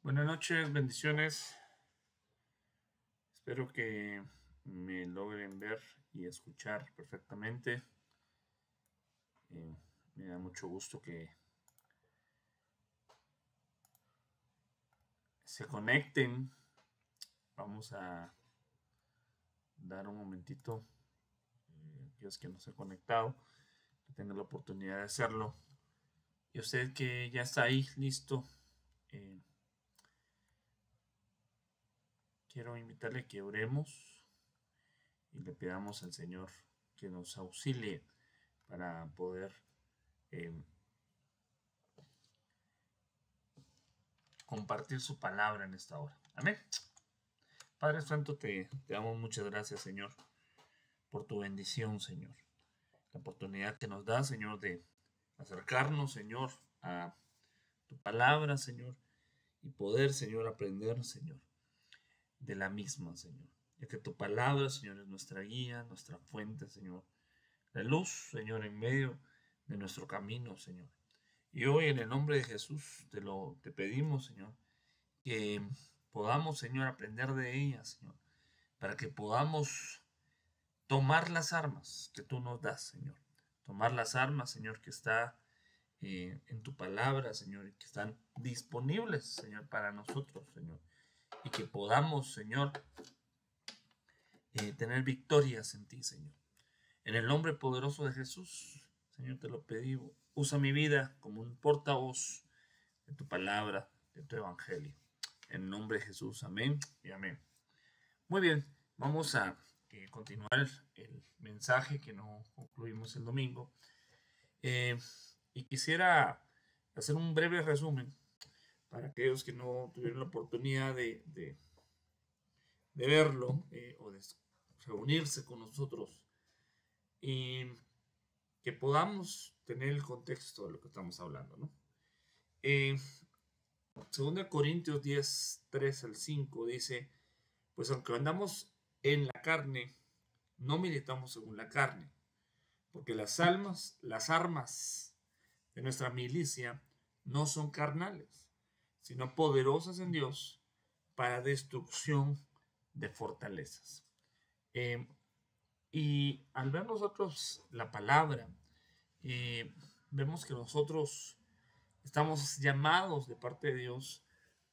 Buenas noches, bendiciones. Espero que me logren ver y escuchar perfectamente. Me da mucho gusto que se conecten. Vamos a dar un momentito. Aquellos que no se han conectado, que tengan la oportunidad de hacerlo. Y usted que ya está ahí, listo. Quiero invitarle a que oremos y le pidamos al Señor que nos auxilie para poder compartir su palabra en esta hora. Amén. Padre Santo, te damos muchas gracias, Señor, por tu bendición, Señor. La oportunidad que nos da, Señor, de acercarnos, Señor, a tu palabra, Señor, y poder, Señor, aprender, Señor, de la misma, Señor. Ya que tu palabra, Señor, es nuestra guía, nuestra fuente, Señor. La luz, Señor, en medio de nuestro camino, Señor. Y hoy, en el nombre de Jesús, te pedimos, Señor, que podamos, Señor, aprender de ella, Señor, para que podamos tomar las armas que tú nos das, Señor. Tomar las armas, Señor, que está en tu palabra, Señor, y que están disponibles, Señor, para nosotros, Señor. Y que podamos, Señor, tener victorias en ti, Señor. En el nombre poderoso de Jesús, Señor, te lo pedí. Usa mi vida como un portavoz de tu palabra, de tu evangelio. En el nombre de Jesús, amén y amén. Muy bien, vamos a continuar el mensaje que no concluimos el domingo. Y quisiera hacer un breve resumen para aquellos que no tuvieron la oportunidad de verlo o de reunirse con nosotros y que podamos tener el contexto de lo que estamos hablando, ¿no? 2 Corintios 10, 3 al 5 dice: pues aunque andamos en la carne, no militamos según la carne, porque las armas de nuestra milicia no son carnales, sino poderosas en Dios para destrucción de fortalezas. Y al ver nosotros la palabra, vemos que nosotros estamos llamados de parte de Dios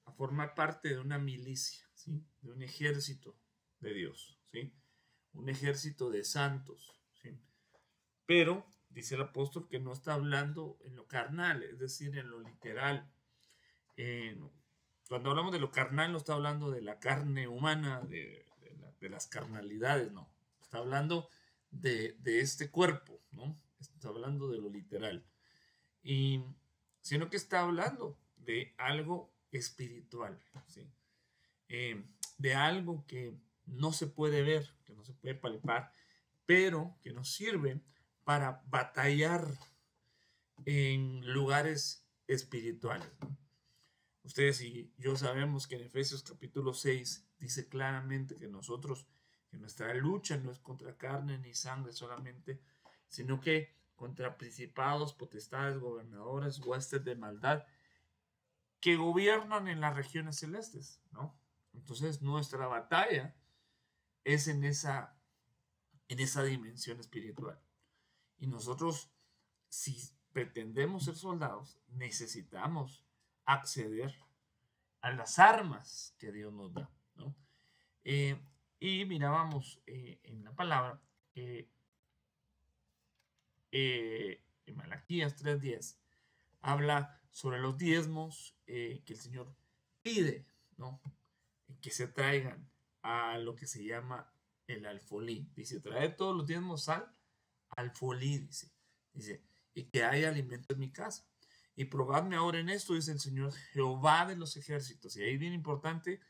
a formar parte de una milicia, ¿sí? De un ejército de Dios, ¿sí? Un ejército de santos, ¿sí? Pero dice el apóstol que no está hablando en lo carnal, es decir, en lo literal. Cuando hablamos de lo carnal, no está hablando de la carne humana, de las carnalidades, no. Está hablando de este cuerpo, ¿no? Está hablando de lo literal. Sino que está hablando de algo espiritual, ¿sí? De algo que no se puede ver, que no se puede palpar, pero que nos sirve para batallar en lugares espirituales, ¿no? Ustedes y yo sabemos que en Efesios capítulo 6 dice claramente que nuestra lucha no es contra carne ni sangre solamente, sino que contra principados, potestades, gobernadores, huestes de maldad que gobiernan en las regiones celestes, ¿no? Entonces nuestra batalla es en esa dimensión espiritual. Y nosotros, si pretendemos ser soldados, necesitamos acceder a las armas que Dios nos da, ¿no? Y mirábamos en la palabra en Malaquías 3:10 habla sobre los diezmos que el Señor pide, ¿no? Que se traigan a lo que se llama el alfolí. Dice: trae todos los diezmos al alfolí, dice, y que haya alimento en mi casa. Y probadme ahora en esto, dice el Señor Jehová de los ejércitos. Y ahí es bien importante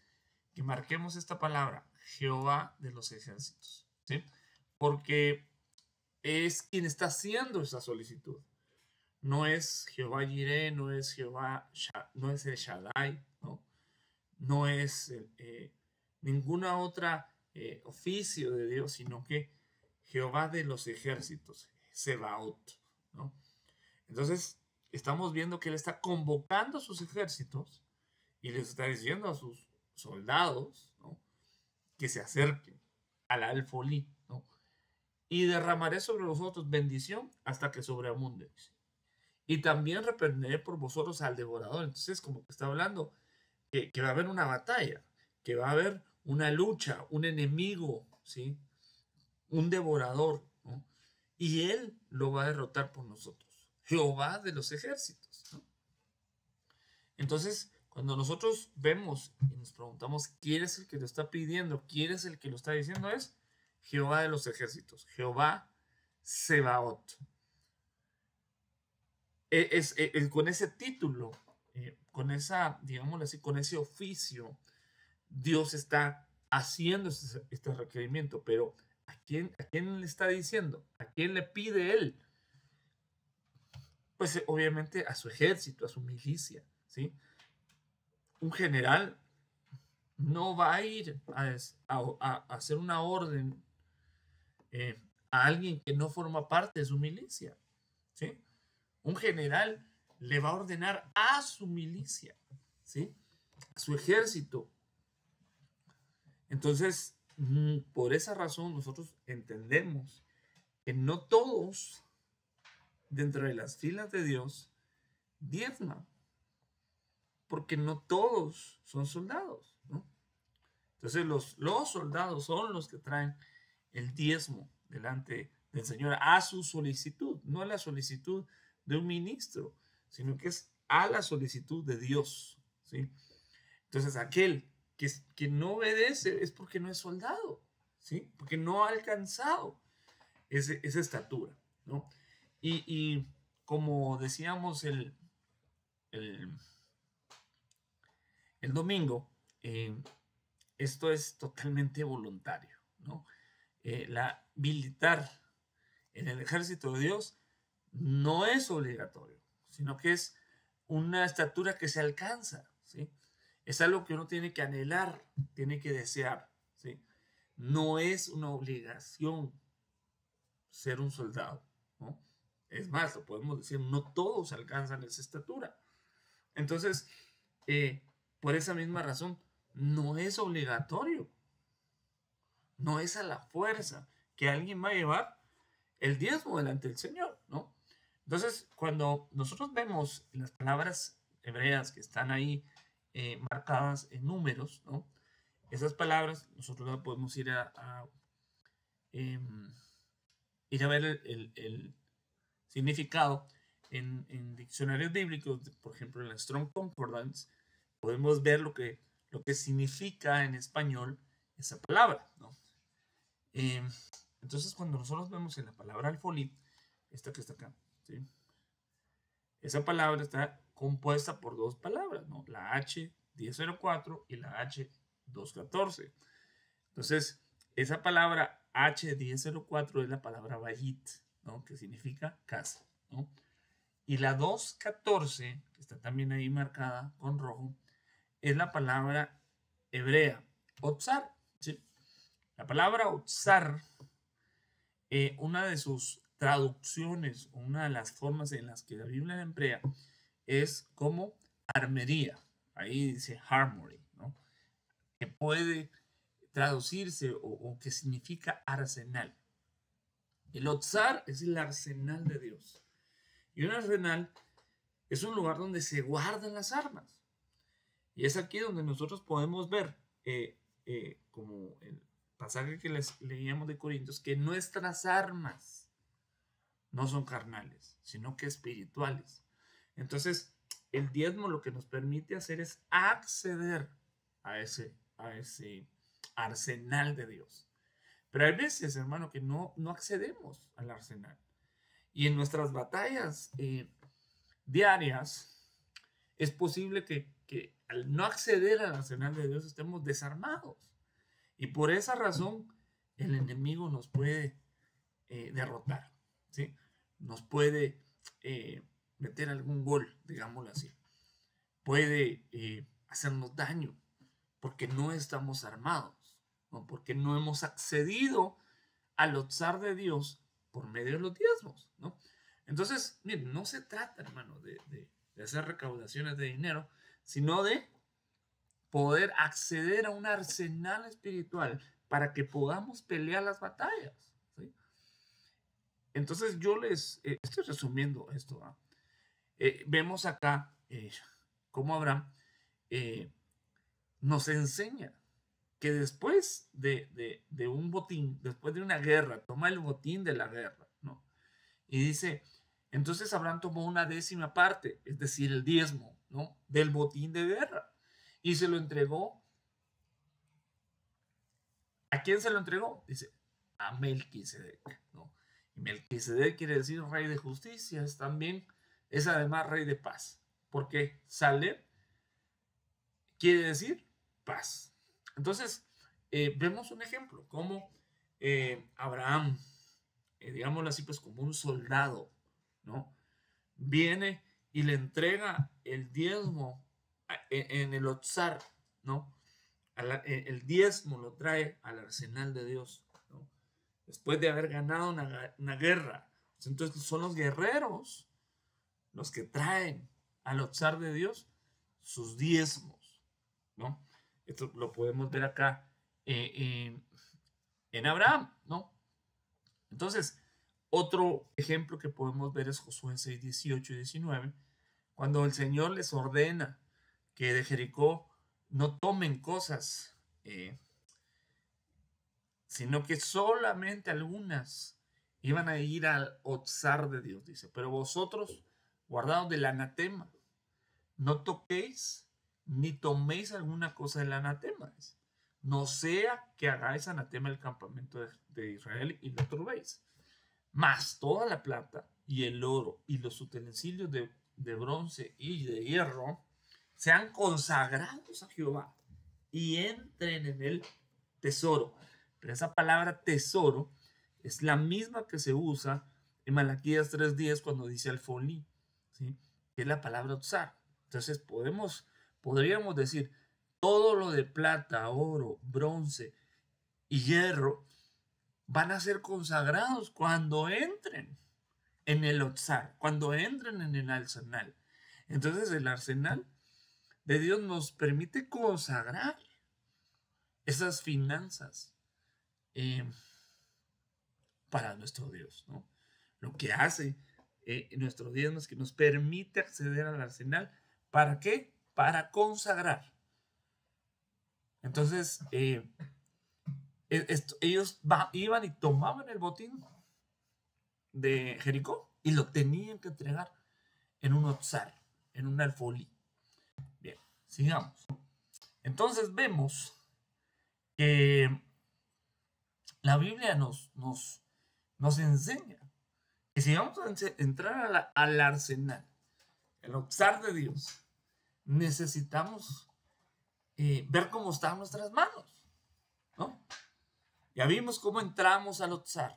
que marquemos esta palabra, Jehová de los ejércitos, ¿sí? Porque es quien está haciendo esa solicitud. No es Jehová Jireh, no es Jehová, no es el Shaddai, ¿no? No es ninguna otra oficio de Dios, sino que Jehová de los ejércitos, Sebaot, ¿no? Entonces, estamos viendo que Él está convocando a sus ejércitos y les está diciendo a sus soldados, ¿no?, que se acerquen al alfolí, ¿no?, y derramaré sobre vosotros bendición hasta que sobreabunde. Y también reprenderé por vosotros al devorador. Entonces, como que está hablando que va a haber una batalla, que va a haber una lucha, un enemigo, ¿sí?, un devorador, ¿no?, y él lo va a derrotar por nosotros. Jehová de los ejércitos, ¿no? Entonces, cuando nosotros vemos y nos preguntamos quién es el que lo está pidiendo, quién es el que lo está diciendo, es Jehová de los ejércitos, Jehová Sebaot. Con ese título, con esa, digámoslo así, con ese oficio, Dios está haciendo este requerimiento, pero ¿a quién le está diciendo? ¿A quién le pide él? Pues obviamente a su ejército, a su milicia, ¿sí? Un general no va a ir a hacer una orden a alguien que no forma parte de su milicia, ¿sí? Un general le va a ordenar a su milicia, ¿sí?, a su ejército. Entonces, por esa razón nosotros entendemos que no todos dentro de las filas de Dios diezman, porque no todos son soldados, ¿no? Entonces los soldados son los que traen el diezmo delante del Señor a su solicitud, no a la solicitud de un ministro, sino que es a la solicitud de Dios, ¿sí? Entonces aquel que no obedece es porque no es soldado, ¿sí?, porque no ha alcanzado esa estatura, ¿no? Y como decíamos el domingo, esto es totalmente voluntario, ¿no? La militar en el ejército de Dios no es obligatorio, sino que es una estatura que se alcanza, ¿sí? Es algo que uno tiene que anhelar, tiene que desear, ¿sí? No es una obligación ser un soldado, ¿no? Es más, lo podemos decir, no todos alcanzan esa estatura. Entonces, por esa misma razón, no es obligatorio, no es a la fuerza que alguien va a llevar el diezmo delante del Señor, ¿no? Entonces, cuando nosotros vemos las palabras hebreas que están ahí marcadas en números, ¿no?, esas palabras nosotros las podemos ir a ver el significado en diccionarios bíblicos. Por ejemplo, en la Strong Concordance podemos ver lo que significa en español esa palabra, ¿no? Entonces, cuando nosotros vemos en la palabra alfolí, esta que está acá, ¿sí?, esa palabra está compuesta por dos palabras, ¿no?, la H1004 y la H214. Entonces, esa palabra H1004 es la palabra bayit, ¿no?, que significa casa, ¿no? Y la 214, que está también ahí marcada con rojo, es la palabra hebrea, otzar, ¿sí? La palabra otzar, una de sus traducciones, una de las formas en las que la Biblia la emplea, es como armería. Ahí dice harmony, ¿no?, que puede traducirse o que significa arsenal. El otzar es el arsenal de Dios. Y un arsenal es un lugar donde se guardan las armas. Y es aquí donde nosotros podemos ver, como el pasaje que les leíamos de Corintios, que nuestras armas no son carnales, sino que espirituales. Entonces, el diezmo lo que nos permite hacer es acceder a ese arsenal de Dios. Pero hay veces, hermano, que no accedemos al arsenal. Y en nuestras batallas diarias, es posible que al no acceder al arsenal de Dios estemos desarmados. Y por esa razón, el enemigo nos puede derrotar, ¿sí? Nos puede meter algún gol, digámoslo así. Puede hacernos daño porque no estamos armados, ¿no?, porque no hemos accedido al otzar de Dios por medio de los diezmos, ¿no? Entonces, miren, no se trata, hermano, de hacer recaudaciones de dinero, sino de poder acceder a un arsenal espiritual para que podamos pelear las batallas, ¿sí? Entonces yo les estoy resumiendo esto, ¿no? Vemos acá cómo Abraham nos enseña que después de un botín, después de una guerra, toma el botín de la guerra, ¿no? Y dice, entonces Abraham tomó una 10ª parte, es decir, el diezmo, ¿no?, del botín de guerra, y se lo entregó. ¿A quién se lo entregó? Dice, a Melquisedec, ¿no? Y Melquisedec quiere decir rey de justicia, es además rey de paz, porque Salem quiere decir paz. Entonces, vemos un ejemplo, como Abraham, digámoslo así, pues como un soldado, ¿no?, viene y le entrega el diezmo en el Otsar, ¿no? El diezmo lo trae al arsenal de Dios, ¿no?, después de haber ganado una guerra. Entonces son los guerreros los que traen al Otsar de Dios sus diezmos, ¿no? Esto lo podemos ver acá en Abraham, ¿no? Entonces, otro ejemplo que podemos ver es Josué 6, 18 y 19, cuando el Señor les ordena que de Jericó no tomen cosas, sino que solamente algunas iban a ir al Otsar de Dios, dice, pero vosotros, guardaos del anatema, no toquéis ni toméis alguna cosa del anatema, no sea que hagáis anatema el campamento de Israel y lo turbéis. Mas toda la plata y el oro y los utensilios de bronce y de hierro sean consagrados a Jehová y entren en el tesoro. Pero esa palabra tesoro es la misma que se usa en Malaquías 3:10 cuando dice alfolí, ¿sí?, que es la palabra otsar. Entonces podríamos decir, todo lo de plata, oro, bronce y hierro van a ser consagrados cuando entren en el otsar, cuando entren en el arsenal. Entonces el arsenal de Dios nos permite consagrar esas finanzas para nuestro Dios, ¿no? Lo que hace nuestro Dios es que nos permite acceder al arsenal. ¿Para qué? Para consagrar. Entonces, ellos iban y tomaban el botín de Jericó y lo tenían que entregar en un otsar, en un alfolí. Bien, sigamos. Entonces vemos que la Biblia nos enseña que si vamos a entrar al arsenal, el otsar de Dios, necesitamos ver cómo están nuestras manos, ¿no? Ya vimos cómo entramos al otsar,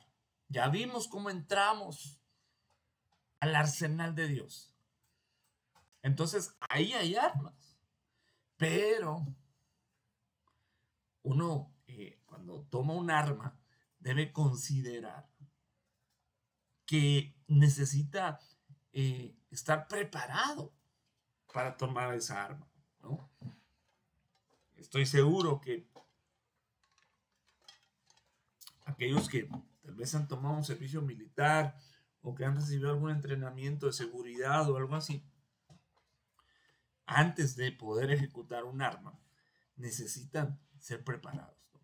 ya vimos cómo entramos al arsenal de Dios. Entonces ahí hay armas, pero uno cuando toma un arma debe considerar que necesita estar preparado para tomar esa arma, ¿no? Estoy seguro que aquellos que tal vez han tomado un servicio militar o que han recibido algún entrenamiento de seguridad o algo así, antes de poder ejecutar un arma, necesitan ser preparados, ¿no?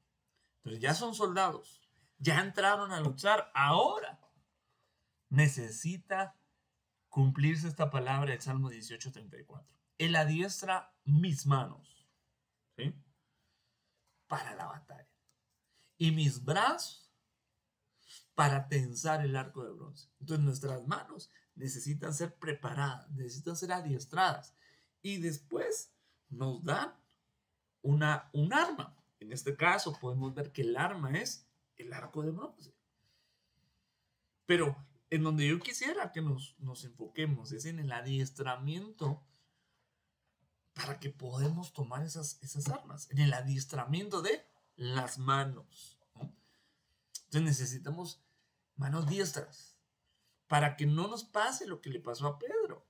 Entonces ya son soldados, ya entraron a luchar, ahora necesita cumplirse esta palabra del Salmo 18:34. Él adiestra mis manos, ¿sí?, para la batalla, y mis brazos para tensar el arco de bronce. Entonces nuestras manos necesitan ser preparadas, necesitan ser adiestradas, y después nos dan un arma. En este caso podemos ver que el arma es el arco de bronce. Pero en donde yo quisiera que nos enfoquemos es en el adiestramiento para que podamos tomar esas armas, en el adiestramiento de las manos, ¿no? Entonces necesitamos manos diestras para que no nos pase lo que le pasó a Pedro.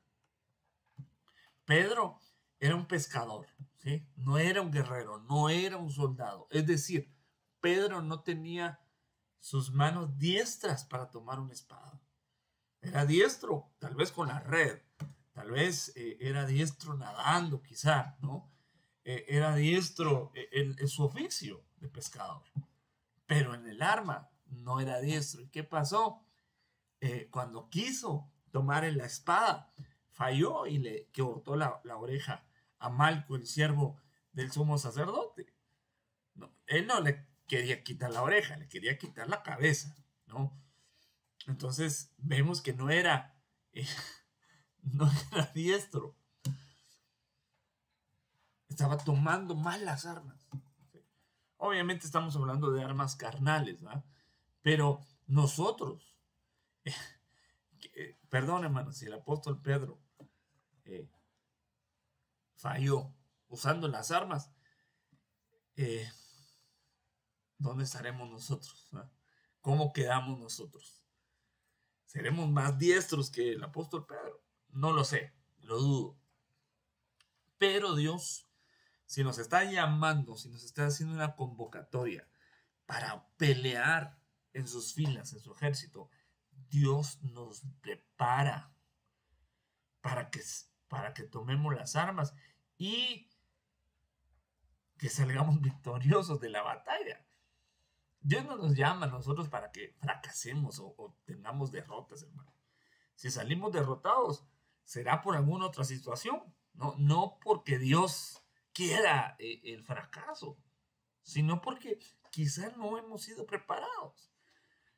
Pedro era un pescador, ¿sí? No era un guerrero, no era un soldado. Es decir, Pedro no tenía sus manos diestras para tomar una espada. Era diestro, tal vez con la red, tal vez era diestro nadando, quizá, ¿no? Era diestro en su oficio de pescador, pero en el arma no era diestro. ¿Y qué pasó? Cuando quiso tomar en la espada, falló y le cortó la oreja a Malco, el siervo del sumo sacerdote. No, él no le quería quitar la oreja, le quería quitar la cabeza, ¿no? Entonces vemos que no era, no era diestro, estaba tomando mal las armas. Obviamente estamos hablando de armas carnales, ¿verdad? Pero nosotros, perdón hermano, si el apóstol Pedro eh, falló usando las armas, eh, ¿dónde estaremos nosotros? ¿No? ¿Cómo quedamos nosotros? ¿Seremos más diestros que el apóstol Pedro? No lo sé, lo dudo. Pero Dios, si nos está llamando, si nos está haciendo una convocatoria para pelear en sus filas, en su ejército, Dios nos prepara para que tomemos las armas y que salgamos victoriosos de la batalla. Dios no nos llama a nosotros para que fracasemos o tengamos derrotas, hermano. Si salimos derrotados, será por alguna otra situación, no porque Dios quiera el fracaso, sino porque quizás no hemos sido preparados.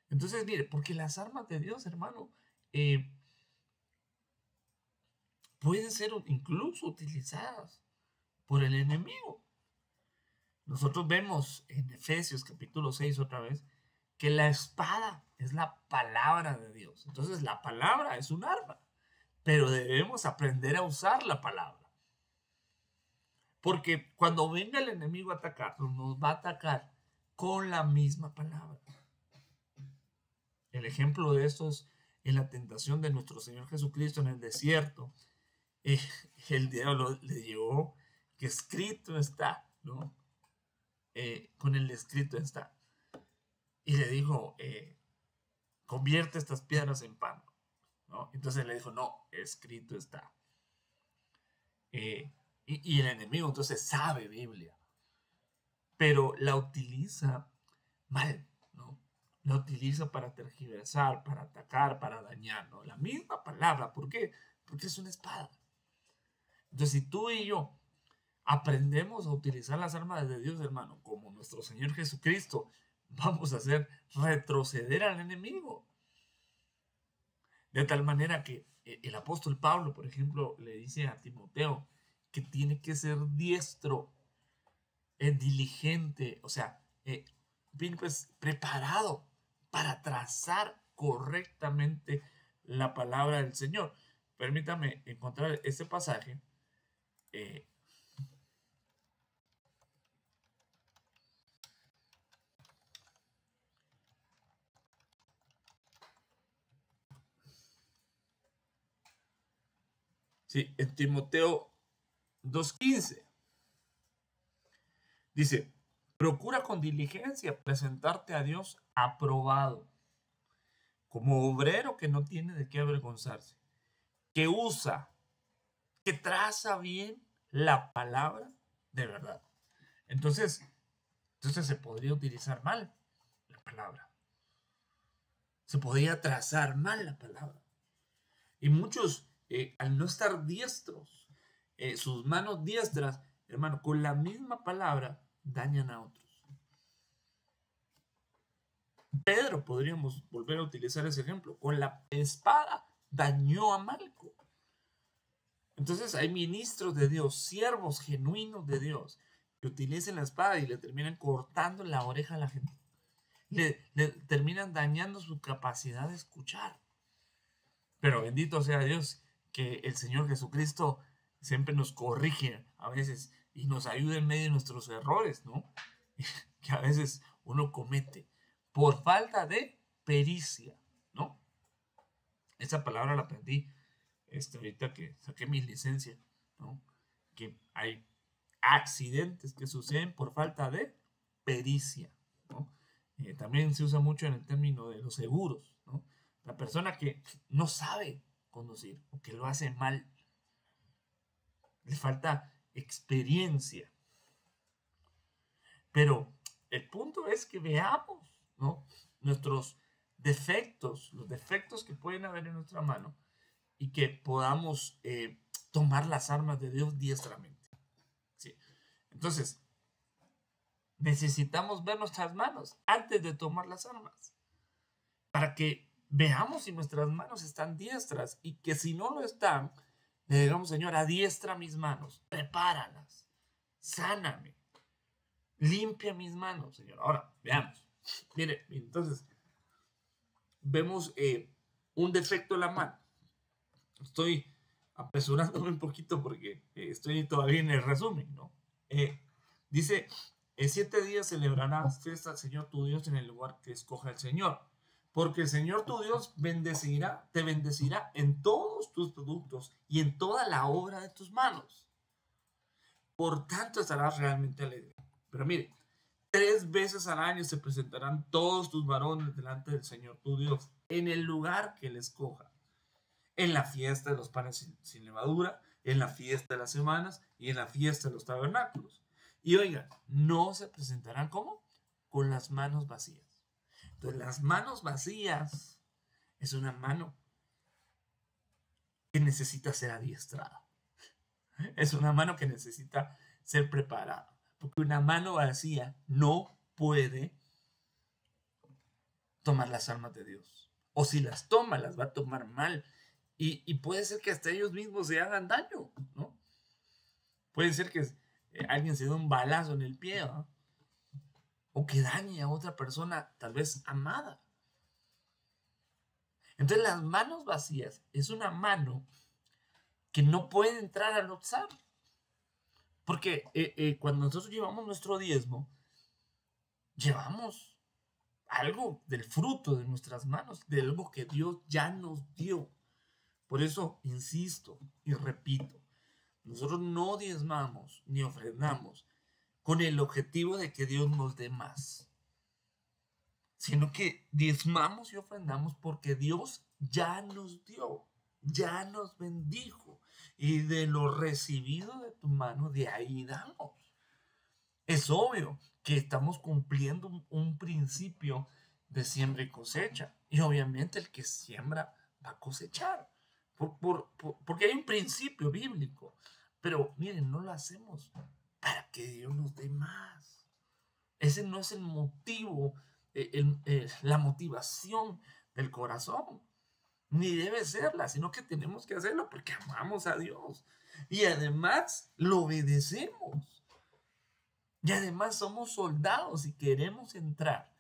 Entonces, mire, porque las armas de Dios, hermano, pueden ser incluso utilizadas por el enemigo. Nosotros vemos en Efesios capítulo 6 otra vez que la espada es la palabra de Dios. Entonces la palabra es un arma, pero debemos aprender a usar la palabra. Porque cuando venga el enemigo a atacarnos, nos va a atacar con la misma palabra. El ejemplo de esto es en la tentación de nuestro Señor Jesucristo en el desierto. El diablo le llegó que escrito está, ¿no? Con el escrito está. Y le dijo, convierte estas piedras en pan, ¿no? Entonces le dijo, no, escrito está. Y el enemigo entonces sabe Biblia, pero la utiliza mal, ¿no? La utiliza para tergiversar, para atacar, para dañar, ¿no? La misma palabra, ¿por qué? Porque es una espada. Entonces, si tú y yo aprendemos a utilizar las armas de Dios, hermano, como nuestro Señor Jesucristo, vamos a hacer retroceder al enemigo. De tal manera que el apóstol Pablo, por ejemplo, le dice a Timoteo que tiene que ser diestro, diligente, o sea, bien pues preparado para trazar correctamente la palabra del Señor. Permítame encontrar este pasaje. Sí, en Timoteo 2:15 dice, procura con diligencia presentarte a Dios aprobado, como obrero que no tiene de qué avergonzarse, que usa, que traza bien la palabra de verdad. Entonces se podría utilizar mal la palabra. Se podría trazar mal la palabra. Y muchos, al no estar diestros, sus manos diestras, hermano, con la misma palabra dañan a otros. Pedro, podríamos volver a utilizar ese ejemplo, con la espada dañó a Malco. Entonces hay ministros de Dios, siervos genuinos de Dios, que utilicen la espada y le terminan cortando la oreja a la gente. Le terminan dañando su capacidad de escuchar. Pero bendito sea Dios que el Señor Jesucristo siempre nos corrige a veces y nos ayuda en medio de nuestros errores, ¿no? Que a veces uno comete por falta de pericia, ¿no? Esa palabra la aprendí ahorita que saqué mi licencia, ¿no? Que hay accidentes que suceden por falta de pericia, ¿no? También se usa mucho en el término de los seguros, ¿no? La persona que no sabe conducir o que lo hace mal, le falta experiencia. Pero el punto es que veamos, ¿no?, nuestros defectos, los defectos que pueden haber en nuestra mano, y que podamos tomar las armas de Dios diestramente. ¿Sí? Entonces, necesitamos ver nuestras manos antes de tomar las armas, para que veamos si nuestras manos están diestras, y que si no lo están, le digamos: Señor, adiestra mis manos, prepáralas, sáname, limpia mis manos, Señor. Ahora, veamos. Mire, entonces, vemos un defecto en la mano. Estoy apresurándome un poquito porque estoy todavía en el resumen, ¿no? Dice: en 7 días celebrarás fiesta al Señor tu Dios en el lugar que escoja el Señor, porque el Señor tu Dios te bendecirá en todos tus productos y en toda la obra de tus manos. Por tanto, estarás realmente alegre. Pero mire, 3 veces al año se presentarán todos tus varones delante del Señor tu Dios, en el lugar que Él escoja: en la fiesta de los panes sin levadura, en la fiesta de las semanas y en la fiesta de los tabernáculos. Y oigan, no se presentarán ¿cómo? Con las manos vacías. Entonces, las manos vacías es una mano que necesita ser adiestrada. Es una mano que necesita ser preparada. Porque una mano vacía no puede tomar las armas de Dios. O si las toma, las va a tomar mal. Y puede ser que hasta ellos mismos se hagan daño, ¿no? Puede ser que alguien se dé un balazo en el pie, ¿no? O que dañe a otra persona, tal vez amada. Entonces, las manos vacías es una mano que no puede entrar al otzar. Porque cuando nosotros llevamos nuestro diezmo, llevamos algo del fruto de nuestras manos, de algo que Dios ya nos dio. Por eso insisto y repito, nosotros no diezmamos ni ofrendamos con el objetivo de que Dios nos dé más, sino que diezmamos y ofrendamos porque Dios ya nos dio, ya nos bendijo, y de lo recibido de tu mano, de ahí damos. Es obvio que estamos cumpliendo un principio de siembra y cosecha, y obviamente el que siembra va a cosechar. Porque hay un principio bíblico, pero miren, no lo hacemos para que Dios nos dé más. Ese no es el motivo, la motivación del corazón, ni debe serla, sino que tenemos que hacerlo porque amamos a Dios y además lo obedecemos, y además somos soldados y queremos entrar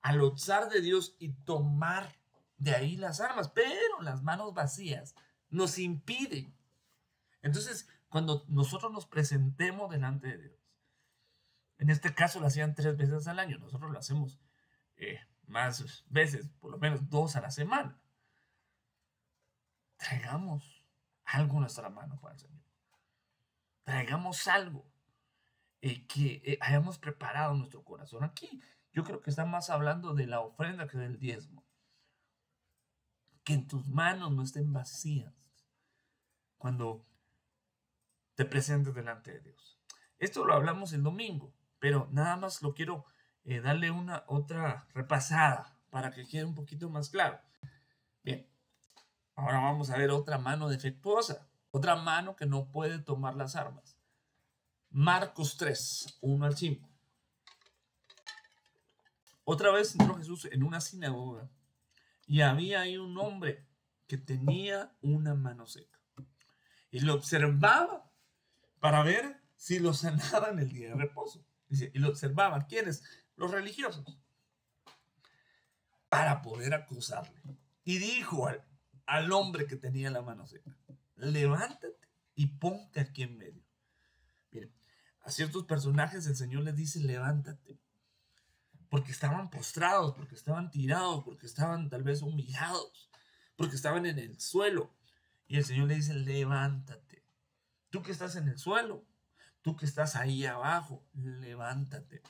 al otzar de Dios y tomar de ahí las armas, pero las manos vacías nos impiden. Entonces, cuando nosotros nos presentemos delante de Dios, en este caso lo hacían 3 veces al año, nosotros lo hacemos más veces, por lo menos 2 a la semana. Traigamos algo en nuestra mano para el Señor. Traigamos algo que hayamos preparado en nuestro corazón. Aquí yo creo que está más hablando de la ofrenda que del diezmo. Que en tus manos no estén vacías cuando te presentes delante de Dios. Esto lo hablamos el domingo, pero nada más lo quiero darle una otra repasada para que quede un poquito más claro. Bien, ahora vamos a ver otra mano defectuosa, otra mano que no puede tomar las armas. Marcos 3, 1 al 5. Otra vez entró Jesús en una sinagoga y había ahí un hombre que tenía una mano seca. Y lo observaba para ver si lo sanaban el día de reposo. Dice, y lo observaban. ¿Quiénes? Los religiosos. Para poder acusarle. Y dijo al hombre que tenía la mano seca: levántate y ponte aquí en medio. Miren, a ciertos personajes el Señor les dice: levántate. Porque estaban postrados, porque estaban tirados, porque estaban tal vez humillados, porque estaban en el suelo. Y el Señor le dice: levántate. Tú que estás en el suelo, Tú que estás ahí abajo, levántate.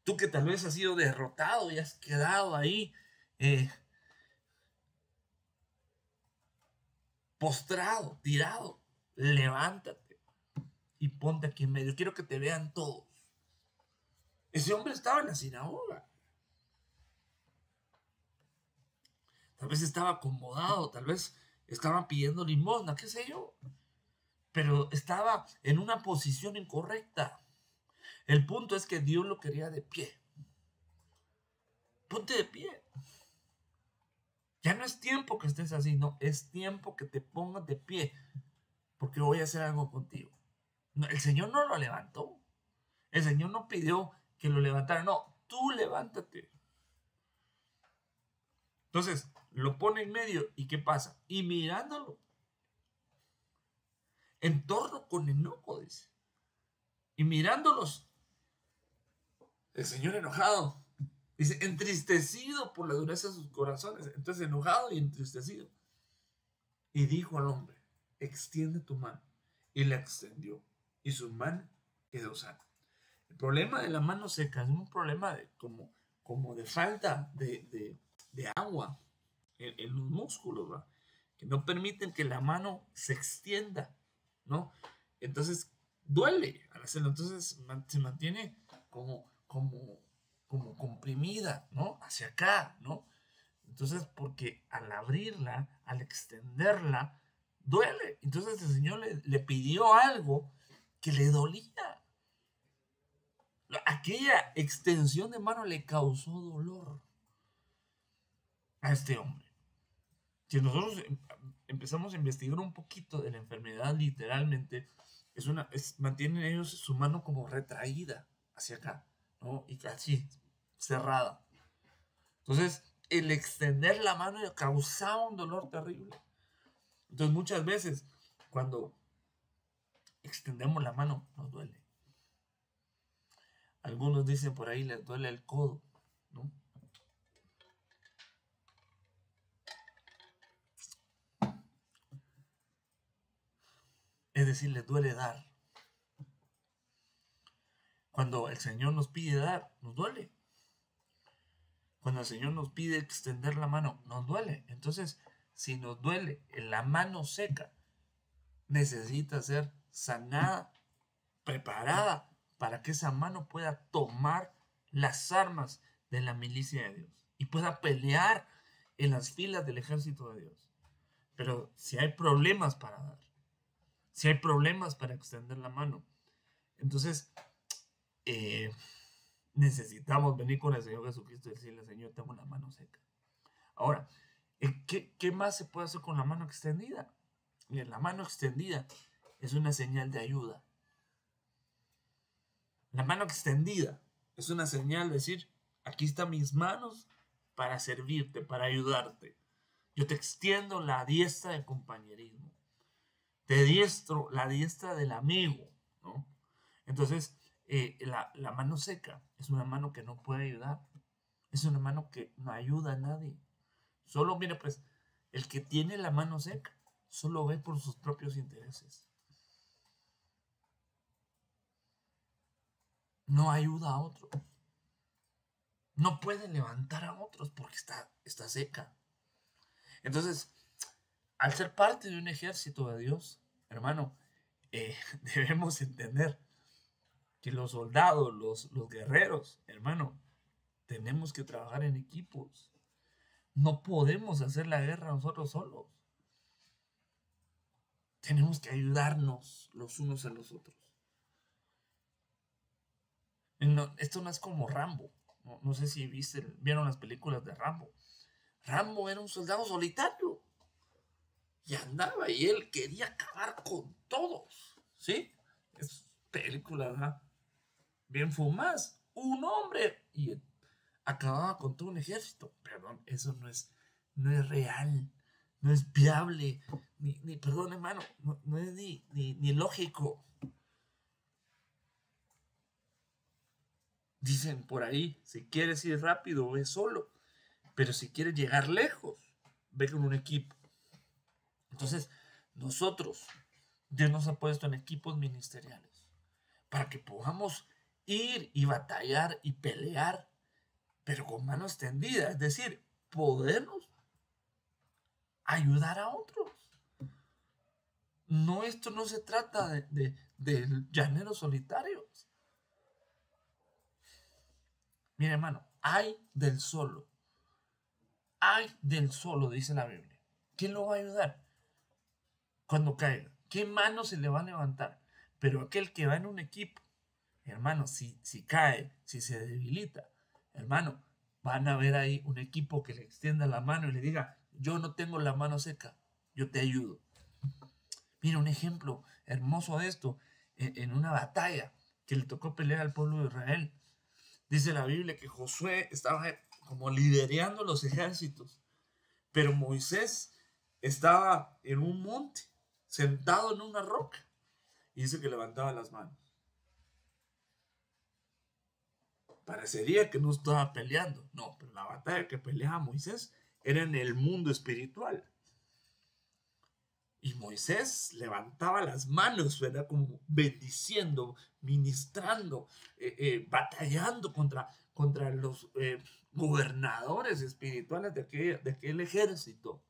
Tú que tal vez has sido derrotado y has quedado ahí postrado, tirado, levántate y ponte aquí en medio. Quiero que te vean todos. Ese hombre estaba en la sinagoga. Tal vez estaba acomodado, tal vez estaba pidiendo limosna, qué sé yo. Pero estaba en una posición incorrecta. El punto es que Dios lo quería de pie. Ponte de pie. Ya no es tiempo que estés así, no, es tiempo que te pongas de pie, porque voy a hacer algo contigo. No, el Señor no lo levantó. El Señor no pidió que lo levantara, no, tú levántate. Entonces, lo pone en medio, ¿y qué pasa? Y mirándolo, en torno con enojo, dice. Y mirándolos, el Señor enojado, dice, entristecido por la dureza de sus corazones. Entonces, enojado y entristecido. Y dijo al hombre, extiende tu mano. Y la extendió. Y su mano quedó sana. El problema de la mano seca es un problema de, como de falta de agua en los músculos, ¿va? Que no permiten que la mano se extienda, ¿no? Entonces, duele al hacerlo. Entonces, se mantiene como comprimida, ¿no? Hacia acá, ¿no? Entonces, porque al abrirla, al extenderla, duele. Entonces el Señor le pidió algo que le dolía. Aquella extensión de mano le causó dolor a este hombre. Si nosotros empezamos a investigar un poquito de la enfermedad, literalmente, mantienen ellos su mano como retraída hacia acá, ¿no? Y casi cerrada. Entonces, el extender la mano le causaba un dolor terrible. Entonces, muchas veces, cuando extendemos la mano, nos duele. Algunos dicen por ahí, les duele el codo, ¿no? Es decir, les duele dar. Cuando el Señor nos pide dar, nos duele. Cuando el Señor nos pide extender la mano, nos duele. Entonces, si nos duele en la mano seca, necesita ser sanada, preparada, para que esa mano pueda tomar las armas de la milicia de Dios y pueda pelear en las filas del ejército de Dios. Pero si hay problemas para dar, si hay problemas para extender la mano, entonces necesitamos venir con el Señor Jesucristo y decirle, Señor, tengo la mano seca. Ahora, ¿qué más se puede hacer con la mano extendida? Miren, la mano extendida es una señal de ayuda. La mano extendida es una señal de decir, aquí están mis manos para servirte, para ayudarte. Yo te extiendo la diestra de compañerismo. Te diestro la diestra del amigo, ¿no? Entonces, la mano seca es una mano que no puede ayudar. Es una mano que no ayuda a nadie. Solo, mire, pues, el que tiene la mano seca solo ve por sus propios intereses. No ayuda a otro. No puede levantar a otros porque está seca. Entonces, al ser parte de un ejército de Dios, hermano, debemos entender que los soldados, los guerreros, hermano, tenemos que trabajar en equipos. No podemos hacer la guerra nosotros solos. Tenemos que ayudarnos los unos a los otros. Esto no es como Rambo. No sé si vieron las películas de Rambo. Rambo era un soldado solitario. Y andaba y él quería acabar con todos. ¿Sí? Es película, ¿verdad? Bien fumaz. Un hombre. Y acababa con todo un ejército. Perdón, eso no es real. No es viable. Perdón, hermano. No es ni lógico. Dicen por ahí, si quieres ir rápido, ve solo. Pero si quieres llegar lejos, ve con un equipo. Entonces, nosotros Dios nos ha puesto en equipos ministeriales para que podamos ir y batallar y pelear, pero con mano extendida, es decir, podernos ayudar a otros. No, esto no se trata de llaneros solitarios. Mira, hermano, hay del solo, dice la Biblia. ¿Quién lo va a ayudar cuando caiga? ¿Qué mano se le va a levantar? Pero aquel que va en un equipo, hermano, si cae, si se debilita, hermano, van a ver ahí un equipo que le extienda la mano y le diga: yo no tengo la mano seca, yo te ayudo. Mira un ejemplo hermoso de esto, en una batalla que le tocó pelear al pueblo de Israel. Dice la Biblia que Josué estaba como liderando los ejércitos, pero Moisés estaba en un monte, sentado en una roca, y dice que levantaba las manos. Parecería que no estaba peleando, no, pero la batalla que peleaba Moisés era en el mundo espiritual. Y Moisés levantaba las manos, ¿verdad? Como bendiciendo, ministrando, batallando contra los gobernadores espirituales de aquel ejército.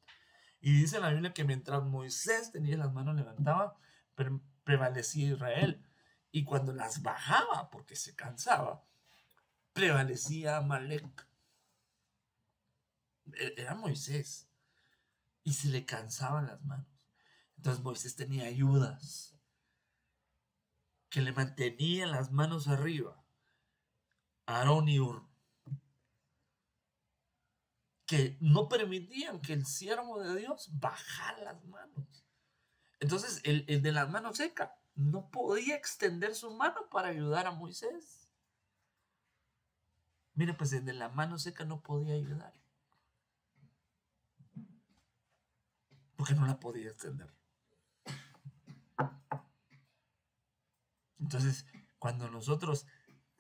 Y dice la Biblia que mientras Moisés tenía las manos levantadas, prevalecía Israel. Y cuando las bajaba, porque se cansaba, prevalecía Amalek. Era Moisés. Y se le cansaban las manos. Entonces Moisés tenía ayudas que le mantenían las manos arriba. Aarón y Hur, que no permitían que el siervo de Dios bajara las manos. Entonces el de las manos secas no podía extender su mano para ayudar a Moisés. Mire, pues el de la mano seca no podía ayudar, porque no la podía extender. Entonces, cuando nosotros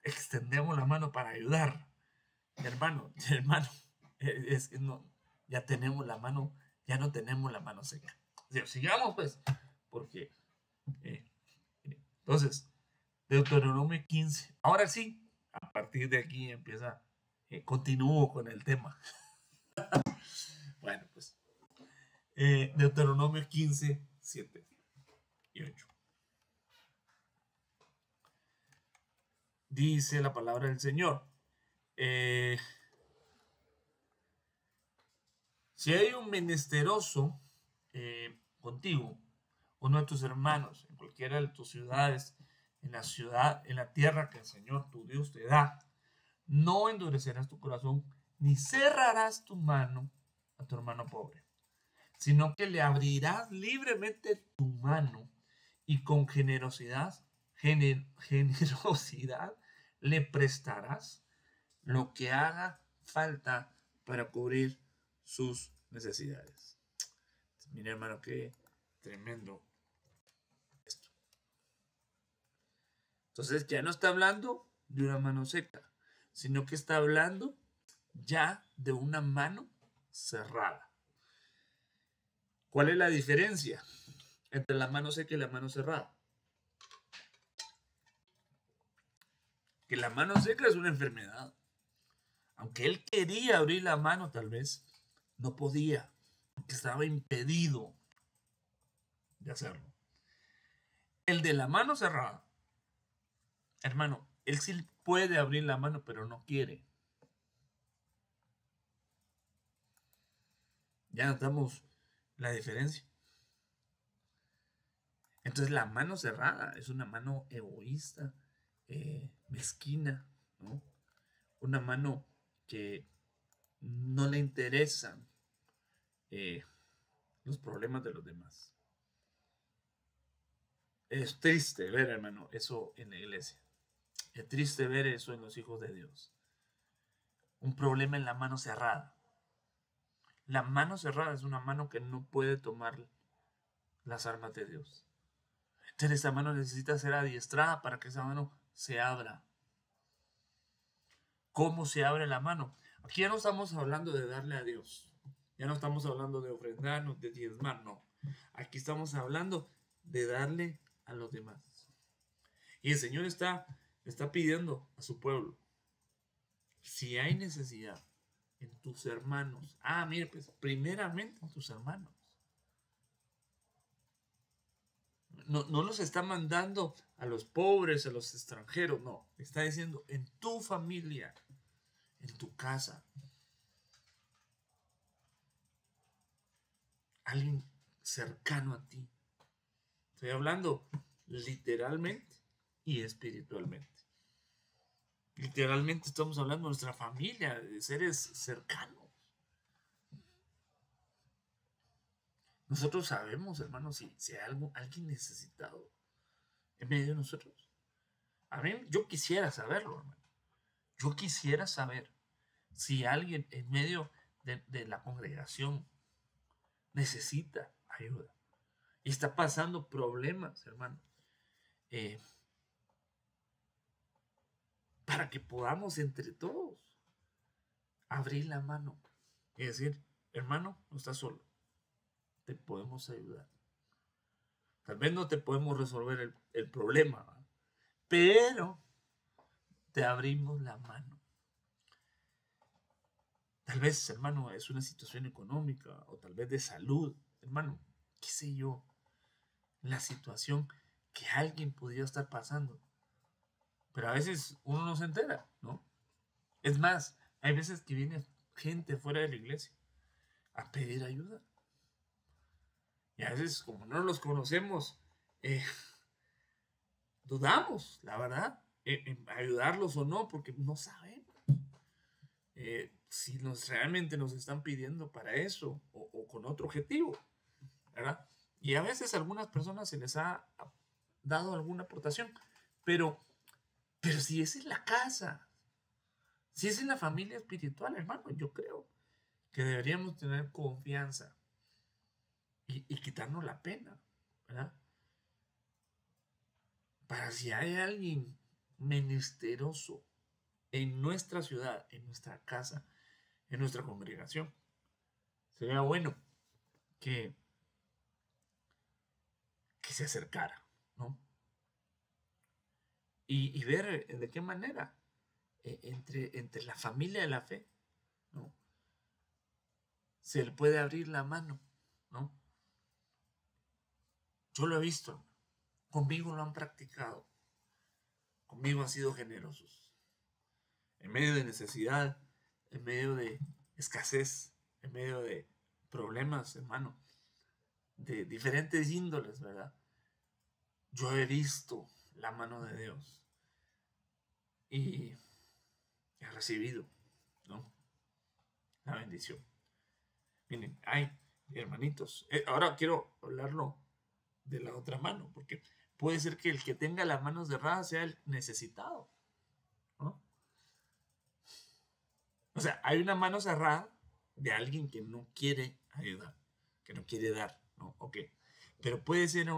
extendemos la mano para ayudar, hermano, es que no, ya tenemos la mano, ya no tenemos la mano seca. Sigamos pues, porque entonces, Deuteronomio 15. Ahora sí, a partir de aquí empieza, continúo con el tema. Bueno, pues, Deuteronomio 15, 7 y 8. Dice la palabra del Señor. Si hay un menesteroso contigo, uno de tus hermanos, en cualquiera de tus ciudades, en la tierra que el Señor tu Dios te da, no endurecerás tu corazón, ni cerrarás tu mano a tu hermano pobre, sino que le abrirás libremente tu mano y con generosidad le prestarás lo que haga falta para cubrir sus necesidades. Mira, hermano, qué tremendo esto. Entonces ya no está hablando de una mano seca, sino que está hablando ya de una mano cerrada. ¿Cuál es la diferencia entre la mano seca y la mano cerrada? Que la mano seca es una enfermedad. Aunque él quería abrir la mano, tal vez no podía, porque estaba impedido de hacerlo. El de la mano cerrada, hermano, él sí puede abrir la mano, pero no quiere. Ya notamos la diferencia. Entonces la mano cerrada es una mano egoísta, mezquina, ¿no? Una mano que no le interesan los problemas de los demás. Es triste ver, hermano, eso en la iglesia. Es triste ver eso en los hijos de Dios. Un problema en la mano cerrada. La mano cerrada es una mano que no puede tomar las armas de Dios. Entonces esa mano necesita ser adiestrada para que esa mano se abra. ¿Cómo se abre la mano? Aquí ya no estamos hablando de darle a Dios. Ya no estamos hablando de ofrendarnos, de diezmar, no. Aquí estamos hablando de darle a los demás. Y el Señor está pidiendo a su pueblo, si hay necesidad en tus hermanos, mire, pues primeramente en tus hermanos. No los está mandando a los pobres, a los extranjeros, no. Está diciendo en tu familia, en tu casa. Alguien cercano a ti. Estoy hablando literalmente y espiritualmente. Literalmente estamos hablando de nuestra familia, de seres cercanos. Nosotros sabemos, hermanos, si hay alguien necesitado en medio de nosotros. A mí, yo quisiera saberlo, hermano. Yo quisiera saber si alguien en medio de la congregación necesita ayuda y está pasando problemas, hermano. Para que podamos entre todos abrir la mano y decir, hermano, no estás solo, te podemos ayudar. Tal vez no te podemos resolver el problema, ¿verdad? Pero te abrimos la mano. Tal vez, hermano, es una situación económica o tal vez de salud, hermano, qué sé yo, la situación que alguien pudiera estar pasando. Pero a veces uno no se entera, ¿no? Es más, hay veces que viene gente fuera de la iglesia a pedir ayuda. Y a veces, como no los conocemos, dudamos, la verdad, en ayudarlos o no, porque no sabemos si realmente nos están pidiendo para eso o con otro objetivo, ¿verdad? Y a veces a algunas personas se les ha dado alguna aportación, pero si es en la casa, si es en la familia espiritual, hermano, yo creo que deberíamos tener confianza y quitarnos la pena, ¿verdad? Para si hay alguien menesteroso en nuestra ciudad, en nuestra casa, en nuestra congregación, sería bueno que se acercara, ¿no? Y ver de qué manera entre la familia de la fe, ¿no? Se le puede abrir la mano, ¿no? Yo lo he visto, conmigo lo han practicado, conmigo han sido generosos. En medio de necesidad, en medio de escasez, en medio de problemas, hermano, de diferentes índoles, ¿verdad? Yo he visto la mano de Dios y he recibido, ¿no? La bendición. Miren, hermanitos, ahora quiero hablarlo de la otra mano, porque puede ser que el que tenga las manos cerradas sea el necesitado, ¿no? O sea, hay una mano cerrada de alguien que no quiere ayudar, que no quiere dar, ¿no? Ok. Pero puede ser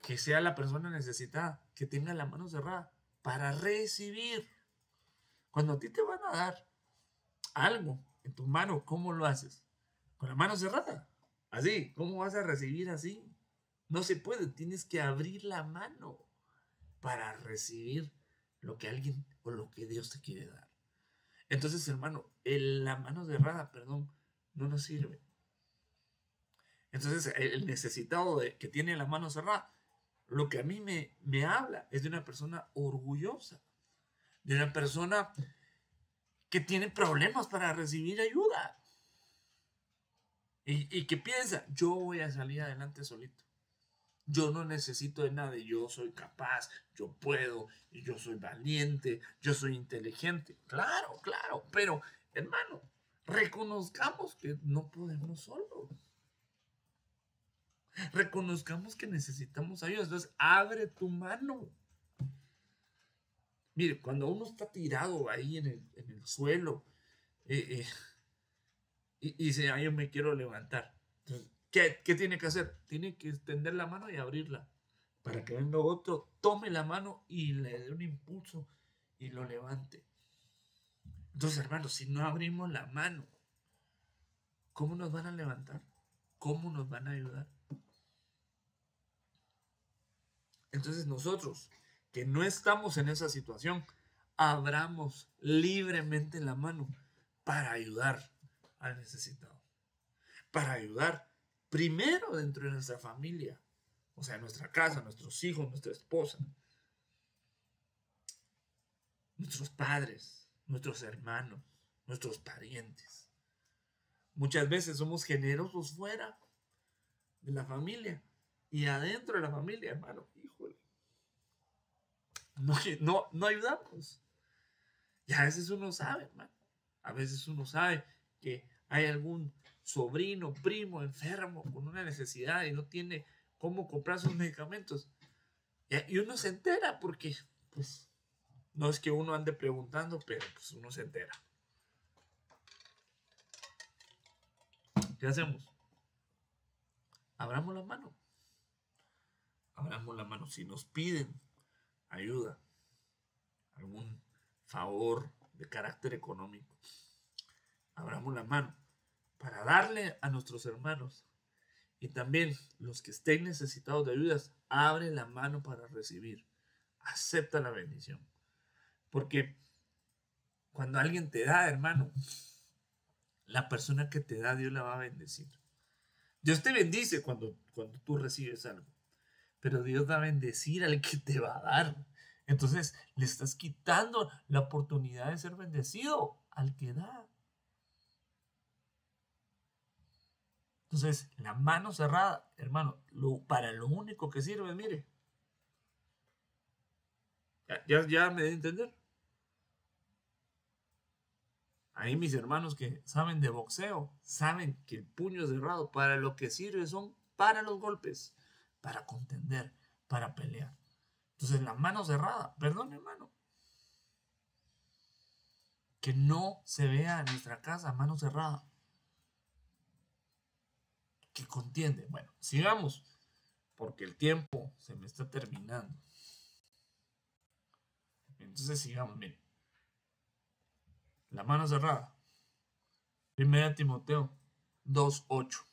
que sea la persona necesitada, que tenga la mano cerrada para recibir. Cuando a ti te van a dar algo en tu mano, ¿cómo lo haces? Con la mano cerrada. Así, ¿cómo vas a recibir así? No se puede, tienes que abrir la mano para recibir lo que alguien o lo que Dios te quiere dar. Entonces, hermano, la mano cerrada, perdón, no nos sirve. Entonces, el necesitado que tiene la mano cerrada, lo que a mí me habla es de una persona orgullosa, de una persona que tiene problemas para recibir ayuda y que piensa, yo voy a salir adelante solito. Yo no necesito de nadie, yo soy capaz, yo puedo, yo soy valiente, yo soy inteligente. Claro, claro, pero hermano, reconozcamos que no podemos solos. Reconozcamos que necesitamos ayuda. Entonces, abre tu mano. Mire, cuando uno está tirado ahí en el suelo y dice, yo me quiero levantar. Entonces, ¿qué tiene que hacer? Tiene que extender la mano y abrirla para que venga otro, tome la mano y le dé un impulso y lo levante. Entonces, hermanos, si no abrimos la mano, ¿cómo nos van a levantar? ¿Cómo nos van a ayudar? Entonces nosotros, que no estamos en esa situación, abramos libremente la mano para ayudar al necesitado, para ayudar primero dentro de nuestra familia, o sea, nuestra casa, nuestros hijos, nuestra esposa, nuestros padres, nuestros hermanos, nuestros parientes. Muchas veces somos generosos fuera de la familia y adentro de la familia, hermano, híjole, no ayudamos. Y a veces uno sabe, hermano, a veces uno sabe que hay algún sobrino, primo enfermo con una necesidad y no tiene cómo comprar sus medicamentos. Y uno se entera porque, pues, no es que uno ande preguntando, pero pues uno se entera. ¿Qué hacemos? Abramos la mano. Abramos la mano. Si nos piden ayuda, algún favor de carácter económico, abramos la mano para darle a nuestros hermanos. Y también los que estén necesitados de ayudas, abre la mano para recibir. Acepta la bendición. Porque cuando alguien te da, hermano, la persona que te da, Dios la va a bendecir. Dios te bendice cuando tú recibes algo. Pero Dios va a bendecir al que te va a dar. Entonces le estás quitando la oportunidad de ser bendecido al que da. Entonces, la mano cerrada, hermano, para lo único que sirve, mire. Ya me de entender. Ahí mis hermanos que saben de boxeo, saben que el puño cerrado para lo que sirve son para los golpes, para contender, para pelear. Entonces, la mano cerrada, perdón, hermano, que no se vea en nuestra casa mano cerrada, que contiende. Bueno, sigamos, porque el tiempo se me está terminando. Entonces sigamos, miren. La mano cerrada. 1 Timoteo 2:8.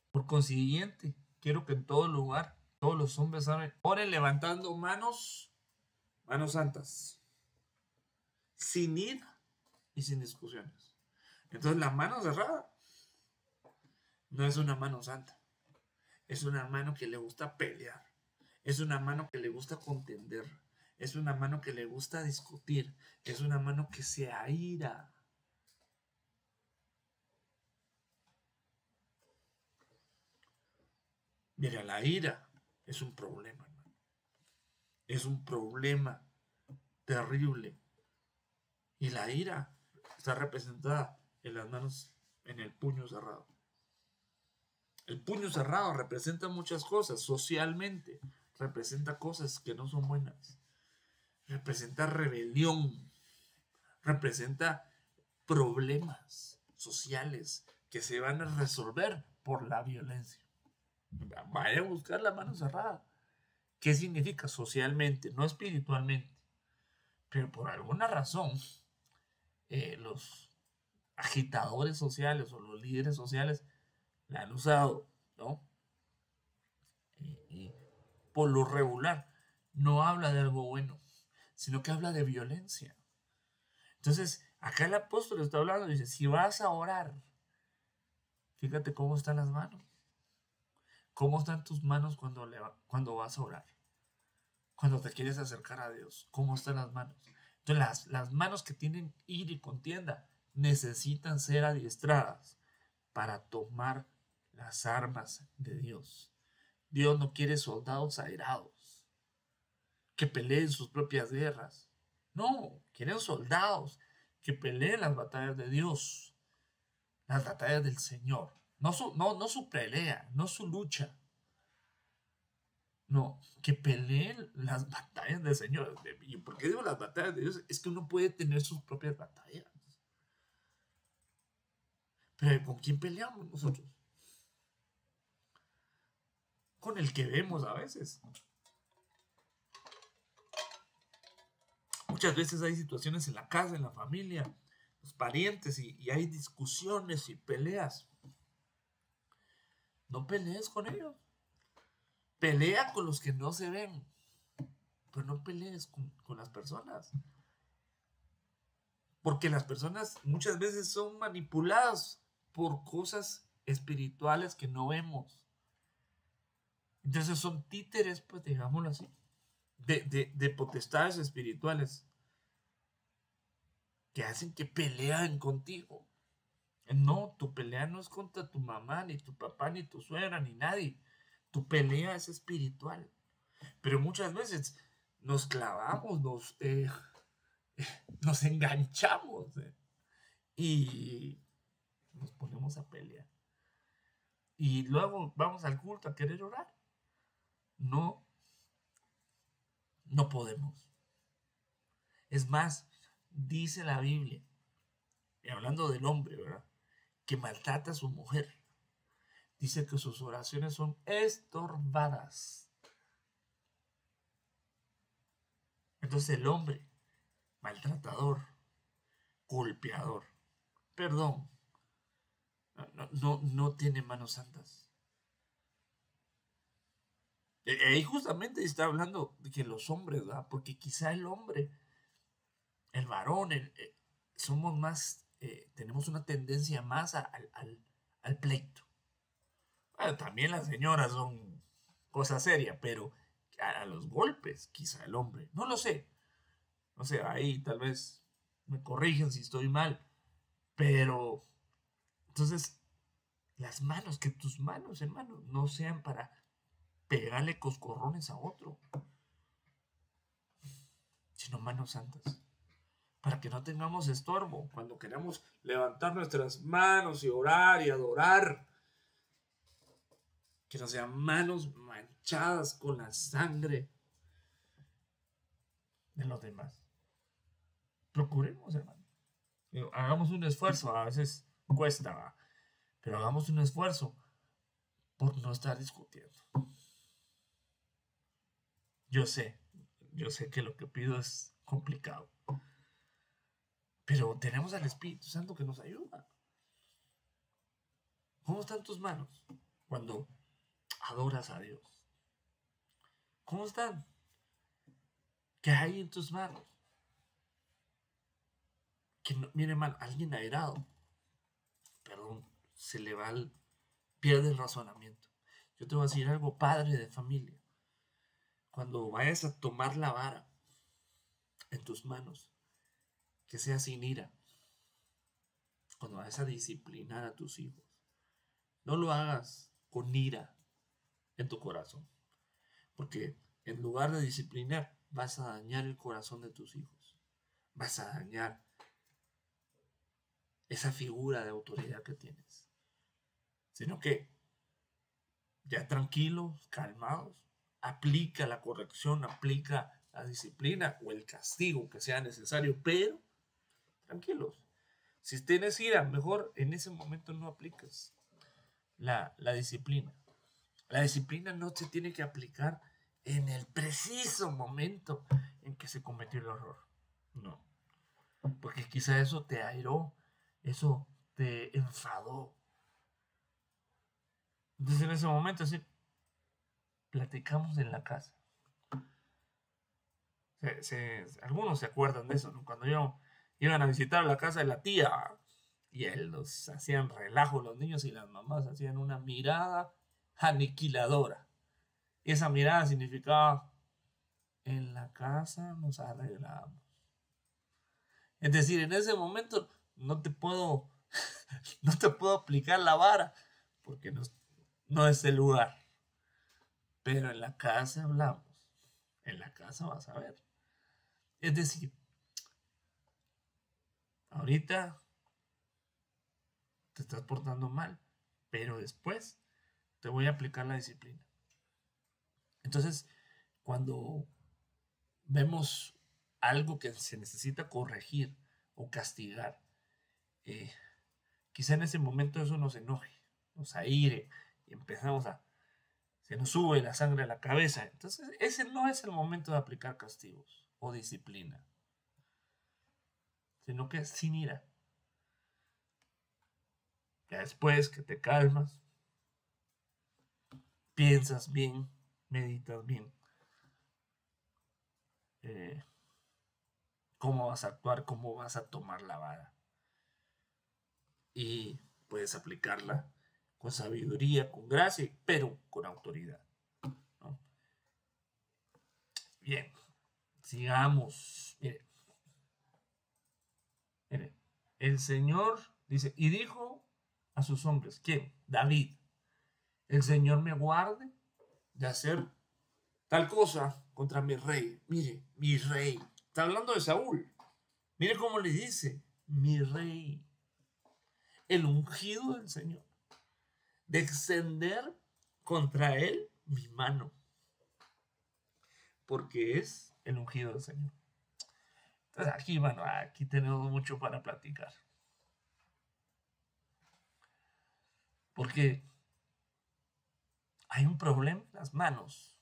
Por consiguiente, quiero que en todo lugar, todos los hombres saben, oren levantando manos santas, sin ira y sin discusiones. Entonces la mano cerrada no es una mano santa, es una mano que le gusta pelear, es una mano que le gusta contender, es una mano que le gusta discutir, es una mano que se aira. Mira, la ira es un problema, hermano. Es un problema terrible. Y la ira está representada en las manos, en el puño cerrado. El puño cerrado representa muchas cosas socialmente. Representa cosas que no son buenas. Representa rebelión. Representa problemas sociales que se van a resolver por la violencia. Vaya a buscar la mano cerrada. ¿Qué significa socialmente? No espiritualmente. Pero por alguna razón, los agitadores sociales o los líderes sociales la han usado, ¿no? Y por lo regular no habla de algo bueno, sino que habla de violencia. Entonces, acá el apóstol está hablando y dice, si vas a orar, fíjate cómo están las manos. ¿Cómo están tus manos cuando vas a orar? Cuando te quieres acercar a Dios, ¿cómo están las manos? Entonces, las manos que tienen ira y contienda necesitan ser adiestradas para tomar las armas de Dios. Dios no quiere soldados airados que peleen sus propias guerras. No, quieren soldados que peleen las batallas de Dios, las batallas del Señor. No su pelea, no su lucha. No, que peleen las batallas del Señor. ¿Y por qué digo las batallas de Dios? Es que uno puede tener sus propias batallas. Pero ¿con quién peleamos nosotros? Con el que vemos a veces. Muchas veces hay situaciones en la casa, en la familia, los parientes, y hay discusiones y peleas. No pelees con ellos. Pelea con los que no se ven. pero no pelees con las personas. Porque las personas muchas veces son manipuladas por cosas espirituales que no vemos. Entonces son títeres, pues digámoslo así, de potestades espirituales que hacen que pelean contigo. No, tu pelea no es contra tu mamá, ni tu papá, ni tu suegra, ni nadie. Tu pelea es espiritual. Pero muchas veces nos clavamos, nos enganchamos y nos ponemos a pelear. Y luego vamos al culto a querer orar. No, no podemos. Es más, dice la Biblia, y hablando del hombre, ¿verdad?, que maltrata a su mujer. Dice que sus oraciones son estorbadas. Entonces el hombre, maltratador, golpeador, perdón, no tiene manos santas. Ahí justamente está hablando de que los hombres, ¿verdad? Porque quizá el hombre, el varón, somos más, tenemos una tendencia más al pleito. Bueno, también las señoras son cosa seria, pero a los golpes, quizá el hombre, no lo sé. No sé, ahí tal vez me corrigen si estoy mal, pero entonces las manos, que tus manos, hermano, no sean para pegarle coscorrones a otro, sino manos santas, para que no tengamos estorbo cuando queremos levantar nuestras manos y orar y adorar, que no sean manos manchadas con la sangre de los demás. Procuremos, hermano. Hagamos un esfuerzo, a veces cuesta, ¿va? Pero hagamos un esfuerzo por no estar discutiendo. Yo sé que lo que pido es complicado, pero tenemos al Espíritu Santo que nos ayuda. ¿Cómo están tus manos cuando adoras a Dios? ¿Cómo están? ¿Qué hay en tus manos? Que no, mire, hermano, alguien airado, perdón, se le va pierde el razonamiento. Yo te voy a decir algo, padre de familia. Cuando vayas a tomar la vara en tus manos, que sea sin ira. Cuando vayas a disciplinar a tus hijos, no lo hagas con ira en tu corazón. Porque en lugar de disciplinar, vas a dañar el corazón de tus hijos. Vas a dañar esa figura de autoridad que tienes. Sino que ya tranquilos, calmados, aplica la corrección, aplica la disciplina o el castigo que sea necesario, pero tranquilos. Si tienes ira, mejor en ese momento no aplicas la disciplina. La disciplina no se tiene que aplicar en el preciso momento en que se cometió el error. No. Porque quizá eso te airó, eso te enfadó. Entonces en ese momento así, platicamos en la casa. Algunos se acuerdan de eso, ¿no? Cuando iban a visitar la casa de la tía y los hacían relajo los niños y las mamás hacían una mirada aniquiladora. Y esa mirada significaba, en la casa nos arreglamos. Es decir, en ese momento no te puedo aplicar la vara porque no es el lugar. Pero en la casa hablamos. En la casa vas a ver. Es decir, ahorita te estás portando mal, pero después te voy a aplicar la disciplina. Entonces, cuando vemos algo que se necesita corregir o castigar, quizá en ese momento eso nos enoje, nos aire y se nos sube la sangre a la cabeza. Entonces, ese no es el momento de aplicar castigos o disciplina, sino que es sin ira. Ya después que te calmas, piensas bien, meditas bien, cómo vas a actuar, cómo vas a tomar la vara. Y puedes aplicarla con sabiduría, con gracia, pero con autoridad, ¿no? Bien, sigamos. Mire, el Señor dice, y dijo a sus hombres, ¿quién? David, el Señor me guarde de hacer tal cosa contra mi rey. Mire, mi rey. Está hablando de Saúl. Mire cómo le dice, mi rey, el ungido del Señor, de extender contra él mi mano, porque es el ungido del Señor. Entonces aquí, bueno, aquí tenemos mucho para platicar. Porque hay un problema en las manos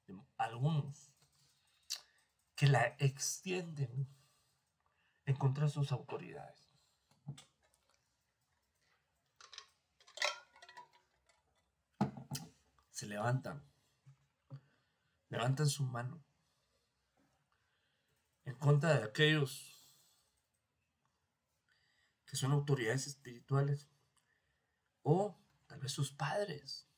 de algunos que la extienden en contra de sus autoridades. Se levantan su mano en contra de aquellos que son autoridades espirituales o tal vez sus padres.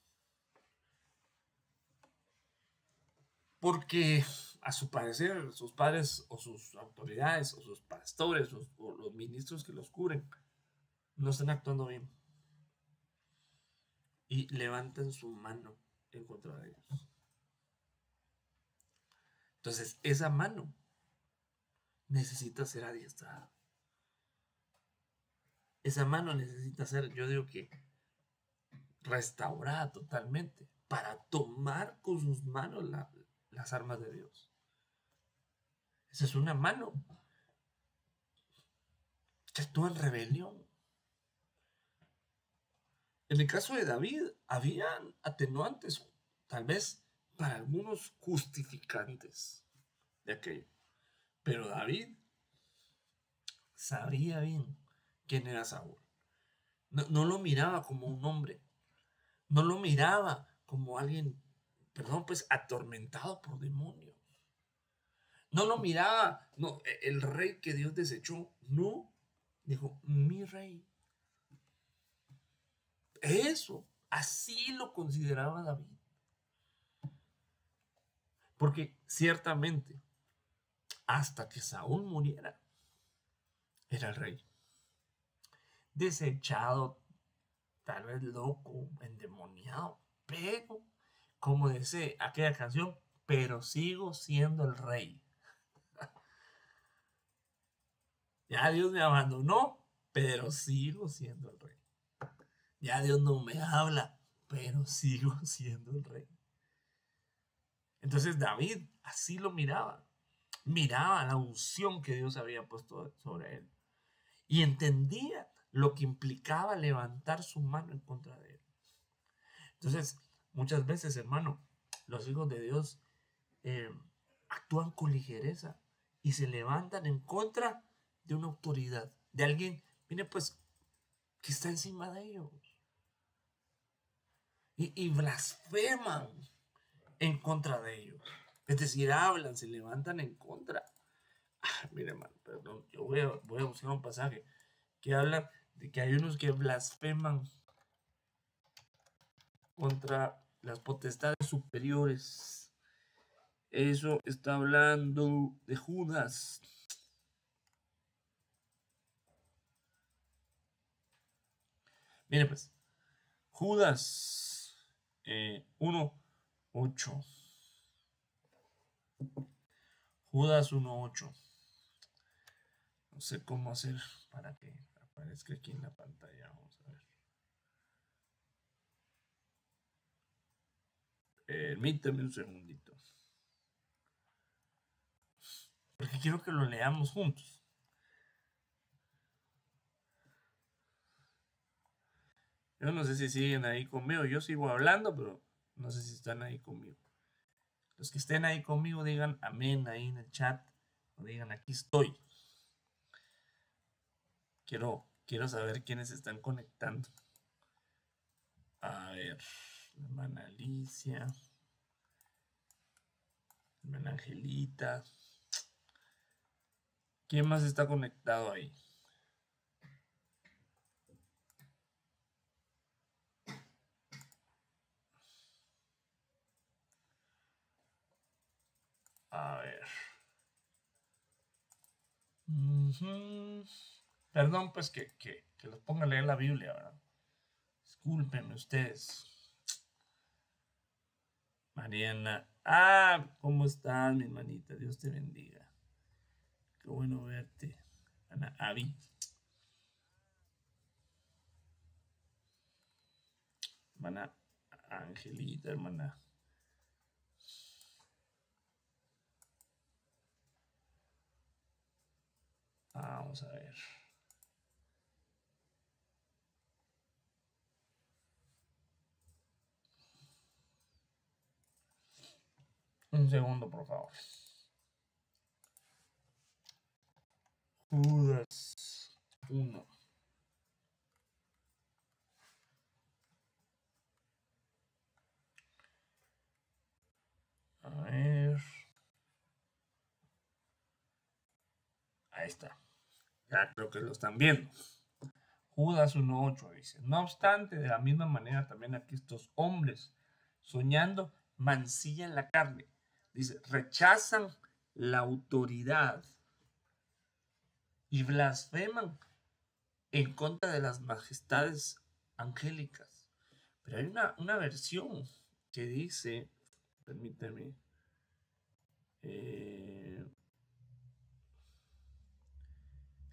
Porque a su parecer sus padres o sus autoridades o sus pastores o los ministros que los cubren no están actuando bien y levantan su mano en contra de ellos. Entonces esa mano necesita ser adiestrada. Esa mano necesita ser, yo digo que, restaurada totalmente para tomar con sus manos las armas de Dios. Esa es una mano que actúa en rebelión. En el caso de David, habían atenuantes, tal vez para algunos justificantes de aquello. Pero David sabía bien quién era Saúl. No lo miraba como un hombre. No lo miraba como alguien, perdón, pues atormentado por demonios. No lo miraba, no, el rey que Dios desechó. No, dijo, mi rey. Eso, así lo consideraba David. Porque ciertamente, hasta que Saúl muriera, era el rey. Desechado, tal vez loco, endemoniado, pero, como dice aquella canción, pero sigo siendo el rey. Ya Dios me abandonó, pero sigo siendo el rey. Ya Dios no me habla, pero sigo siendo el rey. Entonces David así lo miraba. Miraba la unción que Dios había puesto sobre él. Y entendía lo que implicaba levantar su mano en contra de él. Entonces, muchas veces, hermano, los hijos de Dios actúan con ligereza y se levantan en contra de una autoridad, de alguien, mire pues, que está encima de ellos. Y blasfeman en contra de ellos. Es decir, hablan, se levantan en contra. Mire, hermano, perdón, yo voy a buscar un pasaje que habla de que hay unos que blasfeman contra las potestades superiores. Eso está hablando de Judas. Mire pues, Judas 1:8. Judas 1:8. No sé cómo hacer para que aparezca aquí en la pantalla. Vamos a ver. Permítame un segundito. Porque quiero que lo leamos juntos. Yo no sé si siguen ahí conmigo. Yo sigo hablando, pero no sé si están ahí conmigo. Los que estén ahí conmigo digan amén ahí en el chat. O digan aquí estoy. Quiero saber quiénes están conectando. A ver, la hermana Alicia, hermana Angelita. ¿Quién más está conectado ahí? A ver. Perdón, pues que los ponga a leer la Biblia, ¿verdad? Discúlpenme ustedes. Mariana. ¿Cómo estás, mi hermanita? Dios te bendiga. Qué bueno verte. Ana Avi. Hermana Angelita, hermana. Vamos a ver. Un segundo, por favor. Judas 1. A ver. Ahí está. Ya creo que lo están viendo. Judas 1:8 dice, no obstante, de la misma manera también aquí estos hombres, soñando, mancillan la carne. Dice, rechazan la autoridad y blasfeman en contra de las majestades angélicas. Pero hay una versión que dice, permíteme,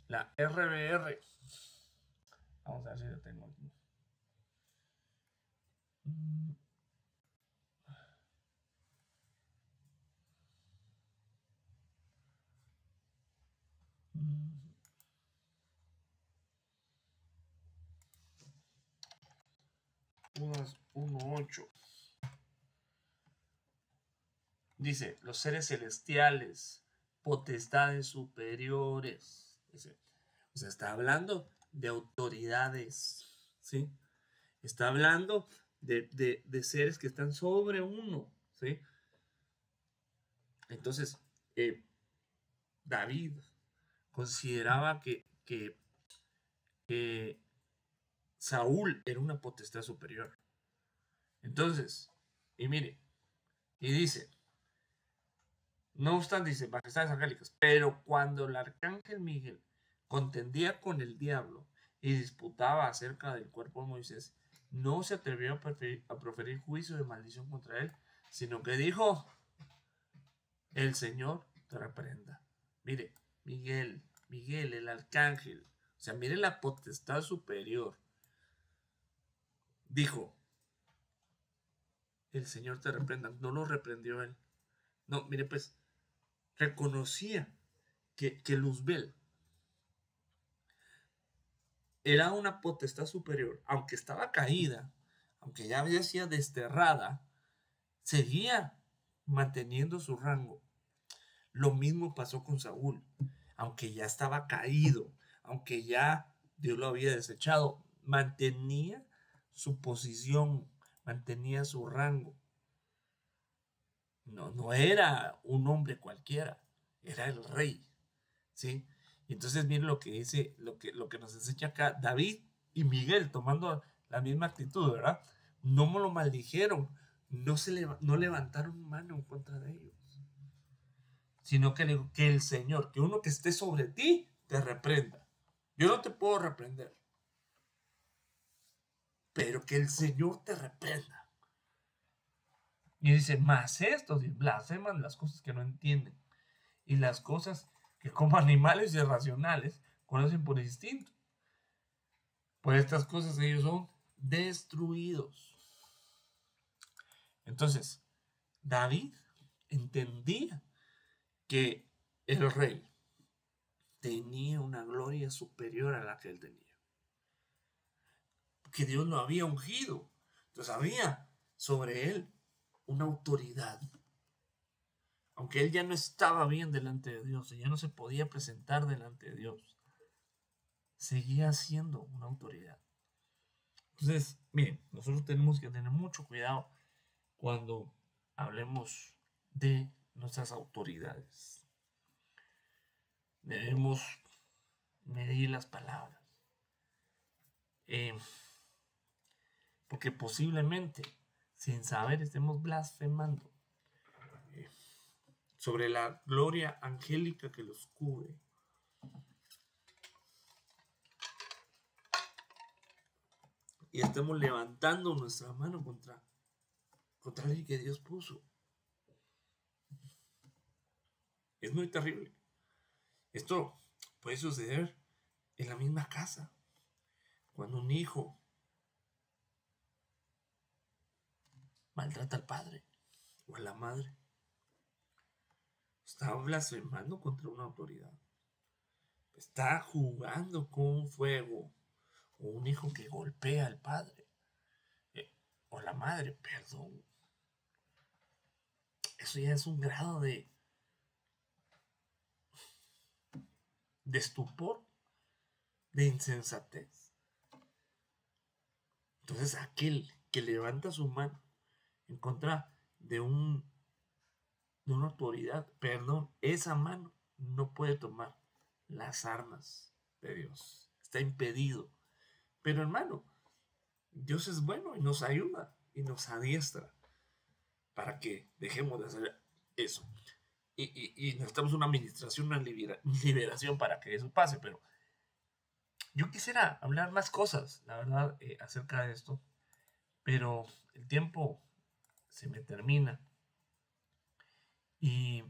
la RBR. Vamos a ver si lo tengo aquí. Judas 1:8. Dice, los seres celestiales, potestades superiores. Dice, o sea, está hablando de autoridades, ¿sí? Está hablando de seres que están sobre uno, ¿sí? Entonces, David consideraba que Saúl era una potestad superior. Entonces, y mire, y dice, no obstante, dice, majestades angélicas, pero cuando el arcángel Miguel contendía con el diablo y disputaba acerca del cuerpo de Moisés, no se atrevió a proferir juicio de maldición contra él, sino que dijo, el Señor te reprenda. Mire, Miguel, el arcángel, o sea, mire la potestad superior, dijo, el Señor te reprenda. No lo reprendió él. No, mire, pues, reconocía que Luzbel era una potestad superior, aunque estaba caída, aunque ya había sido desterrada, seguía manteniendo su rango. Lo mismo pasó con Saúl, aunque ya estaba caído, aunque ya Dios lo había desechado, mantenía su posición, mantenía su rango. No era un hombre cualquiera, era el rey, ¿sí? Y entonces miren lo que dice, lo que nos enseña acá David y Miguel, tomando la misma actitud, ¿verdad? No me lo maldijeron, no levantaron mano en contra de ellos, sino que el Señor, que uno que esté sobre ti, te reprenda. Yo no te puedo reprender, pero que el Señor te reprenda. Y dice, más estos blasfeman las cosas que no entienden y las cosas que como animales irracionales conocen por instinto. Por estas cosas ellos son destruidos. Entonces, David entendía que el rey tenía una gloria superior a la que él tenía. Que Dios lo había ungido. Entonces había sobre él una autoridad. Aunque él ya no estaba bien delante de Dios, ya no se podía presentar delante de Dios, seguía siendo una autoridad. Entonces, miren, nosotros tenemos que tener mucho cuidado cuando hablemos de nuestras autoridades. Debemos medir las palabras. Porque posiblemente, sin saber, estemos blasfemando sobre la gloria angélica que los cubre. Y estemos levantando nuestra mano contra el que Dios puso. Es muy terrible. Esto puede suceder en la misma casa. Cuando un hijo maltrata al padre o a la madre, está blasfemando contra una autoridad. Está jugando con fuego. O un hijo que golpea al padre o la madre, perdón. Eso ya es un grado de estupor, de insensatez. Entonces aquel que levanta su mano en contra de una autoridad, perdón, esa mano no puede tomar las armas de Dios. Está impedido. Pero hermano, Dios es bueno y nos ayuda y nos adiestra para que dejemos de hacer eso. Y necesitamos una administración, una liberación para que eso pase. Pero yo quisiera hablar más cosas, la verdad, acerca de esto. Pero el tiempo se me termina. Y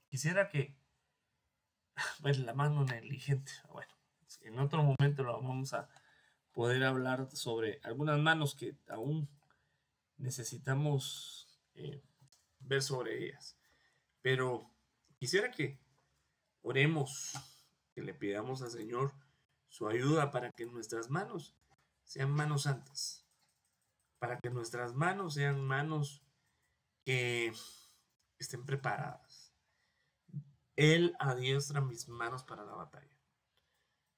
quisiera que... Bueno, la mano negligente. Bueno, en otro momento lo vamos a poder hablar sobre algunas manos que aún necesitamos ver sobre ellas. Pero quisiera que oremos, que le pidamos al Señor su ayuda para que nuestras manos sean manos santas, para que nuestras manos sean manos que estén preparadas. Él adiestra mis manos para la batalla.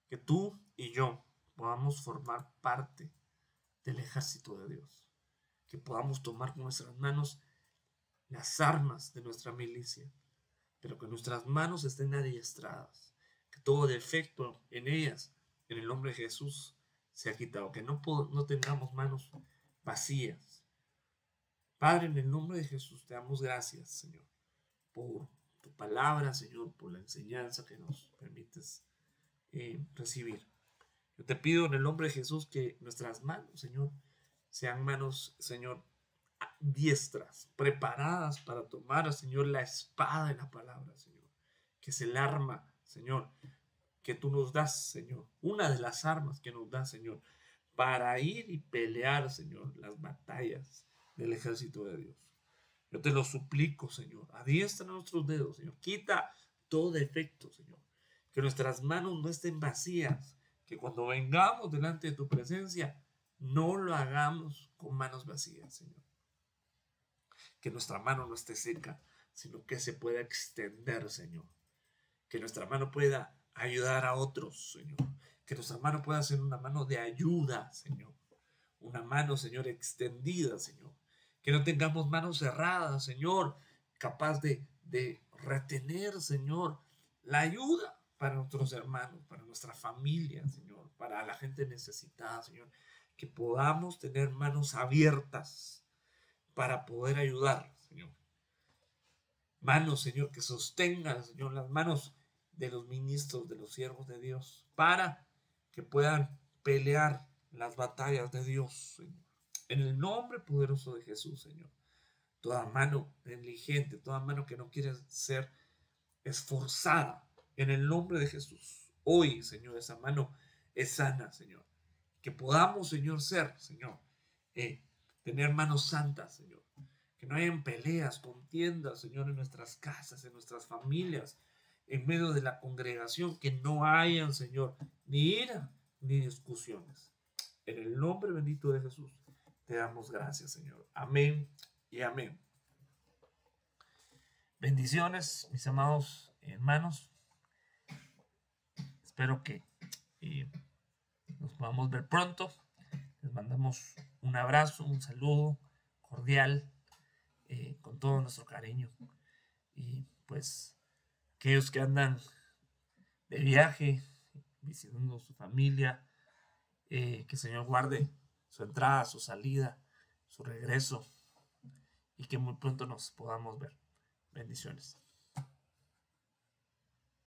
Que tú y yo podamos formar parte del ejército de Dios. Que podamos tomar con nuestras manos las armas de nuestra milicia, pero que nuestras manos estén adiestradas. Que todo defecto en ellas, en el nombre de Jesús, sea quitado. Que no tengamos manos vacías. Padre, en el nombre de Jesús, te damos gracias, Señor, por tu palabra, Señor, por la enseñanza que nos permites recibir. Yo te pido en el nombre de Jesús que nuestras manos, Señor, sean manos, Señor, diestras, preparadas para tomar, Señor, la espada de la palabra, Señor, que es el arma, Señor, que tú nos das, Señor, una de las armas que nos das, Señor, para ir y pelear, Señor, las batallas del ejército de Dios. Yo te lo suplico, Señor, adiestra nuestros dedos, Señor, quita todo defecto, Señor, que nuestras manos no estén vacías, que cuando vengamos delante de tu presencia, no lo hagamos con manos vacías, Señor. Que nuestra mano no esté seca, sino que se pueda extender, Señor. Que nuestra mano pueda ayudar a otros, Señor. Que nuestra mano pueda ser una mano de ayuda, Señor. Una mano, Señor, extendida, Señor. Que no tengamos manos cerradas, Señor, capaz de retener, Señor, la ayuda para nuestros hermanos, para nuestra familia, Señor, para la gente necesitada, Señor. Que podamos tener manos abiertas para poder ayudar, Señor. Manos, Señor, que sostengan, Señor, las manos de los ministros, de los siervos de Dios, para que puedan pelear las batallas de Dios, Señor. En el nombre poderoso de Jesús, Señor. Toda mano negligente, toda mano que no quiere ser esforzada, en el nombre de Jesús. Hoy, Señor, esa mano es sana, Señor. Que podamos, Señor, ser, Señor, tener manos santas, Señor. Que no hayan peleas, contiendas, Señor, en nuestras casas, en nuestras familias, en medio de la congregación. Que no hayan, Señor, ni ira, ni discusiones. En el nombre bendito de Jesús, te damos gracias, Señor. Amén y amén. Bendiciones, mis amados hermanos. Espero que nos podamos ver pronto. Les mandamos un abrazo, un saludo cordial, con todo nuestro cariño. Y pues aquellos que andan de viaje, visitando a su familia, que el Señor guarde su entrada, su salida, su regreso, y que muy pronto nos podamos ver. Bendiciones.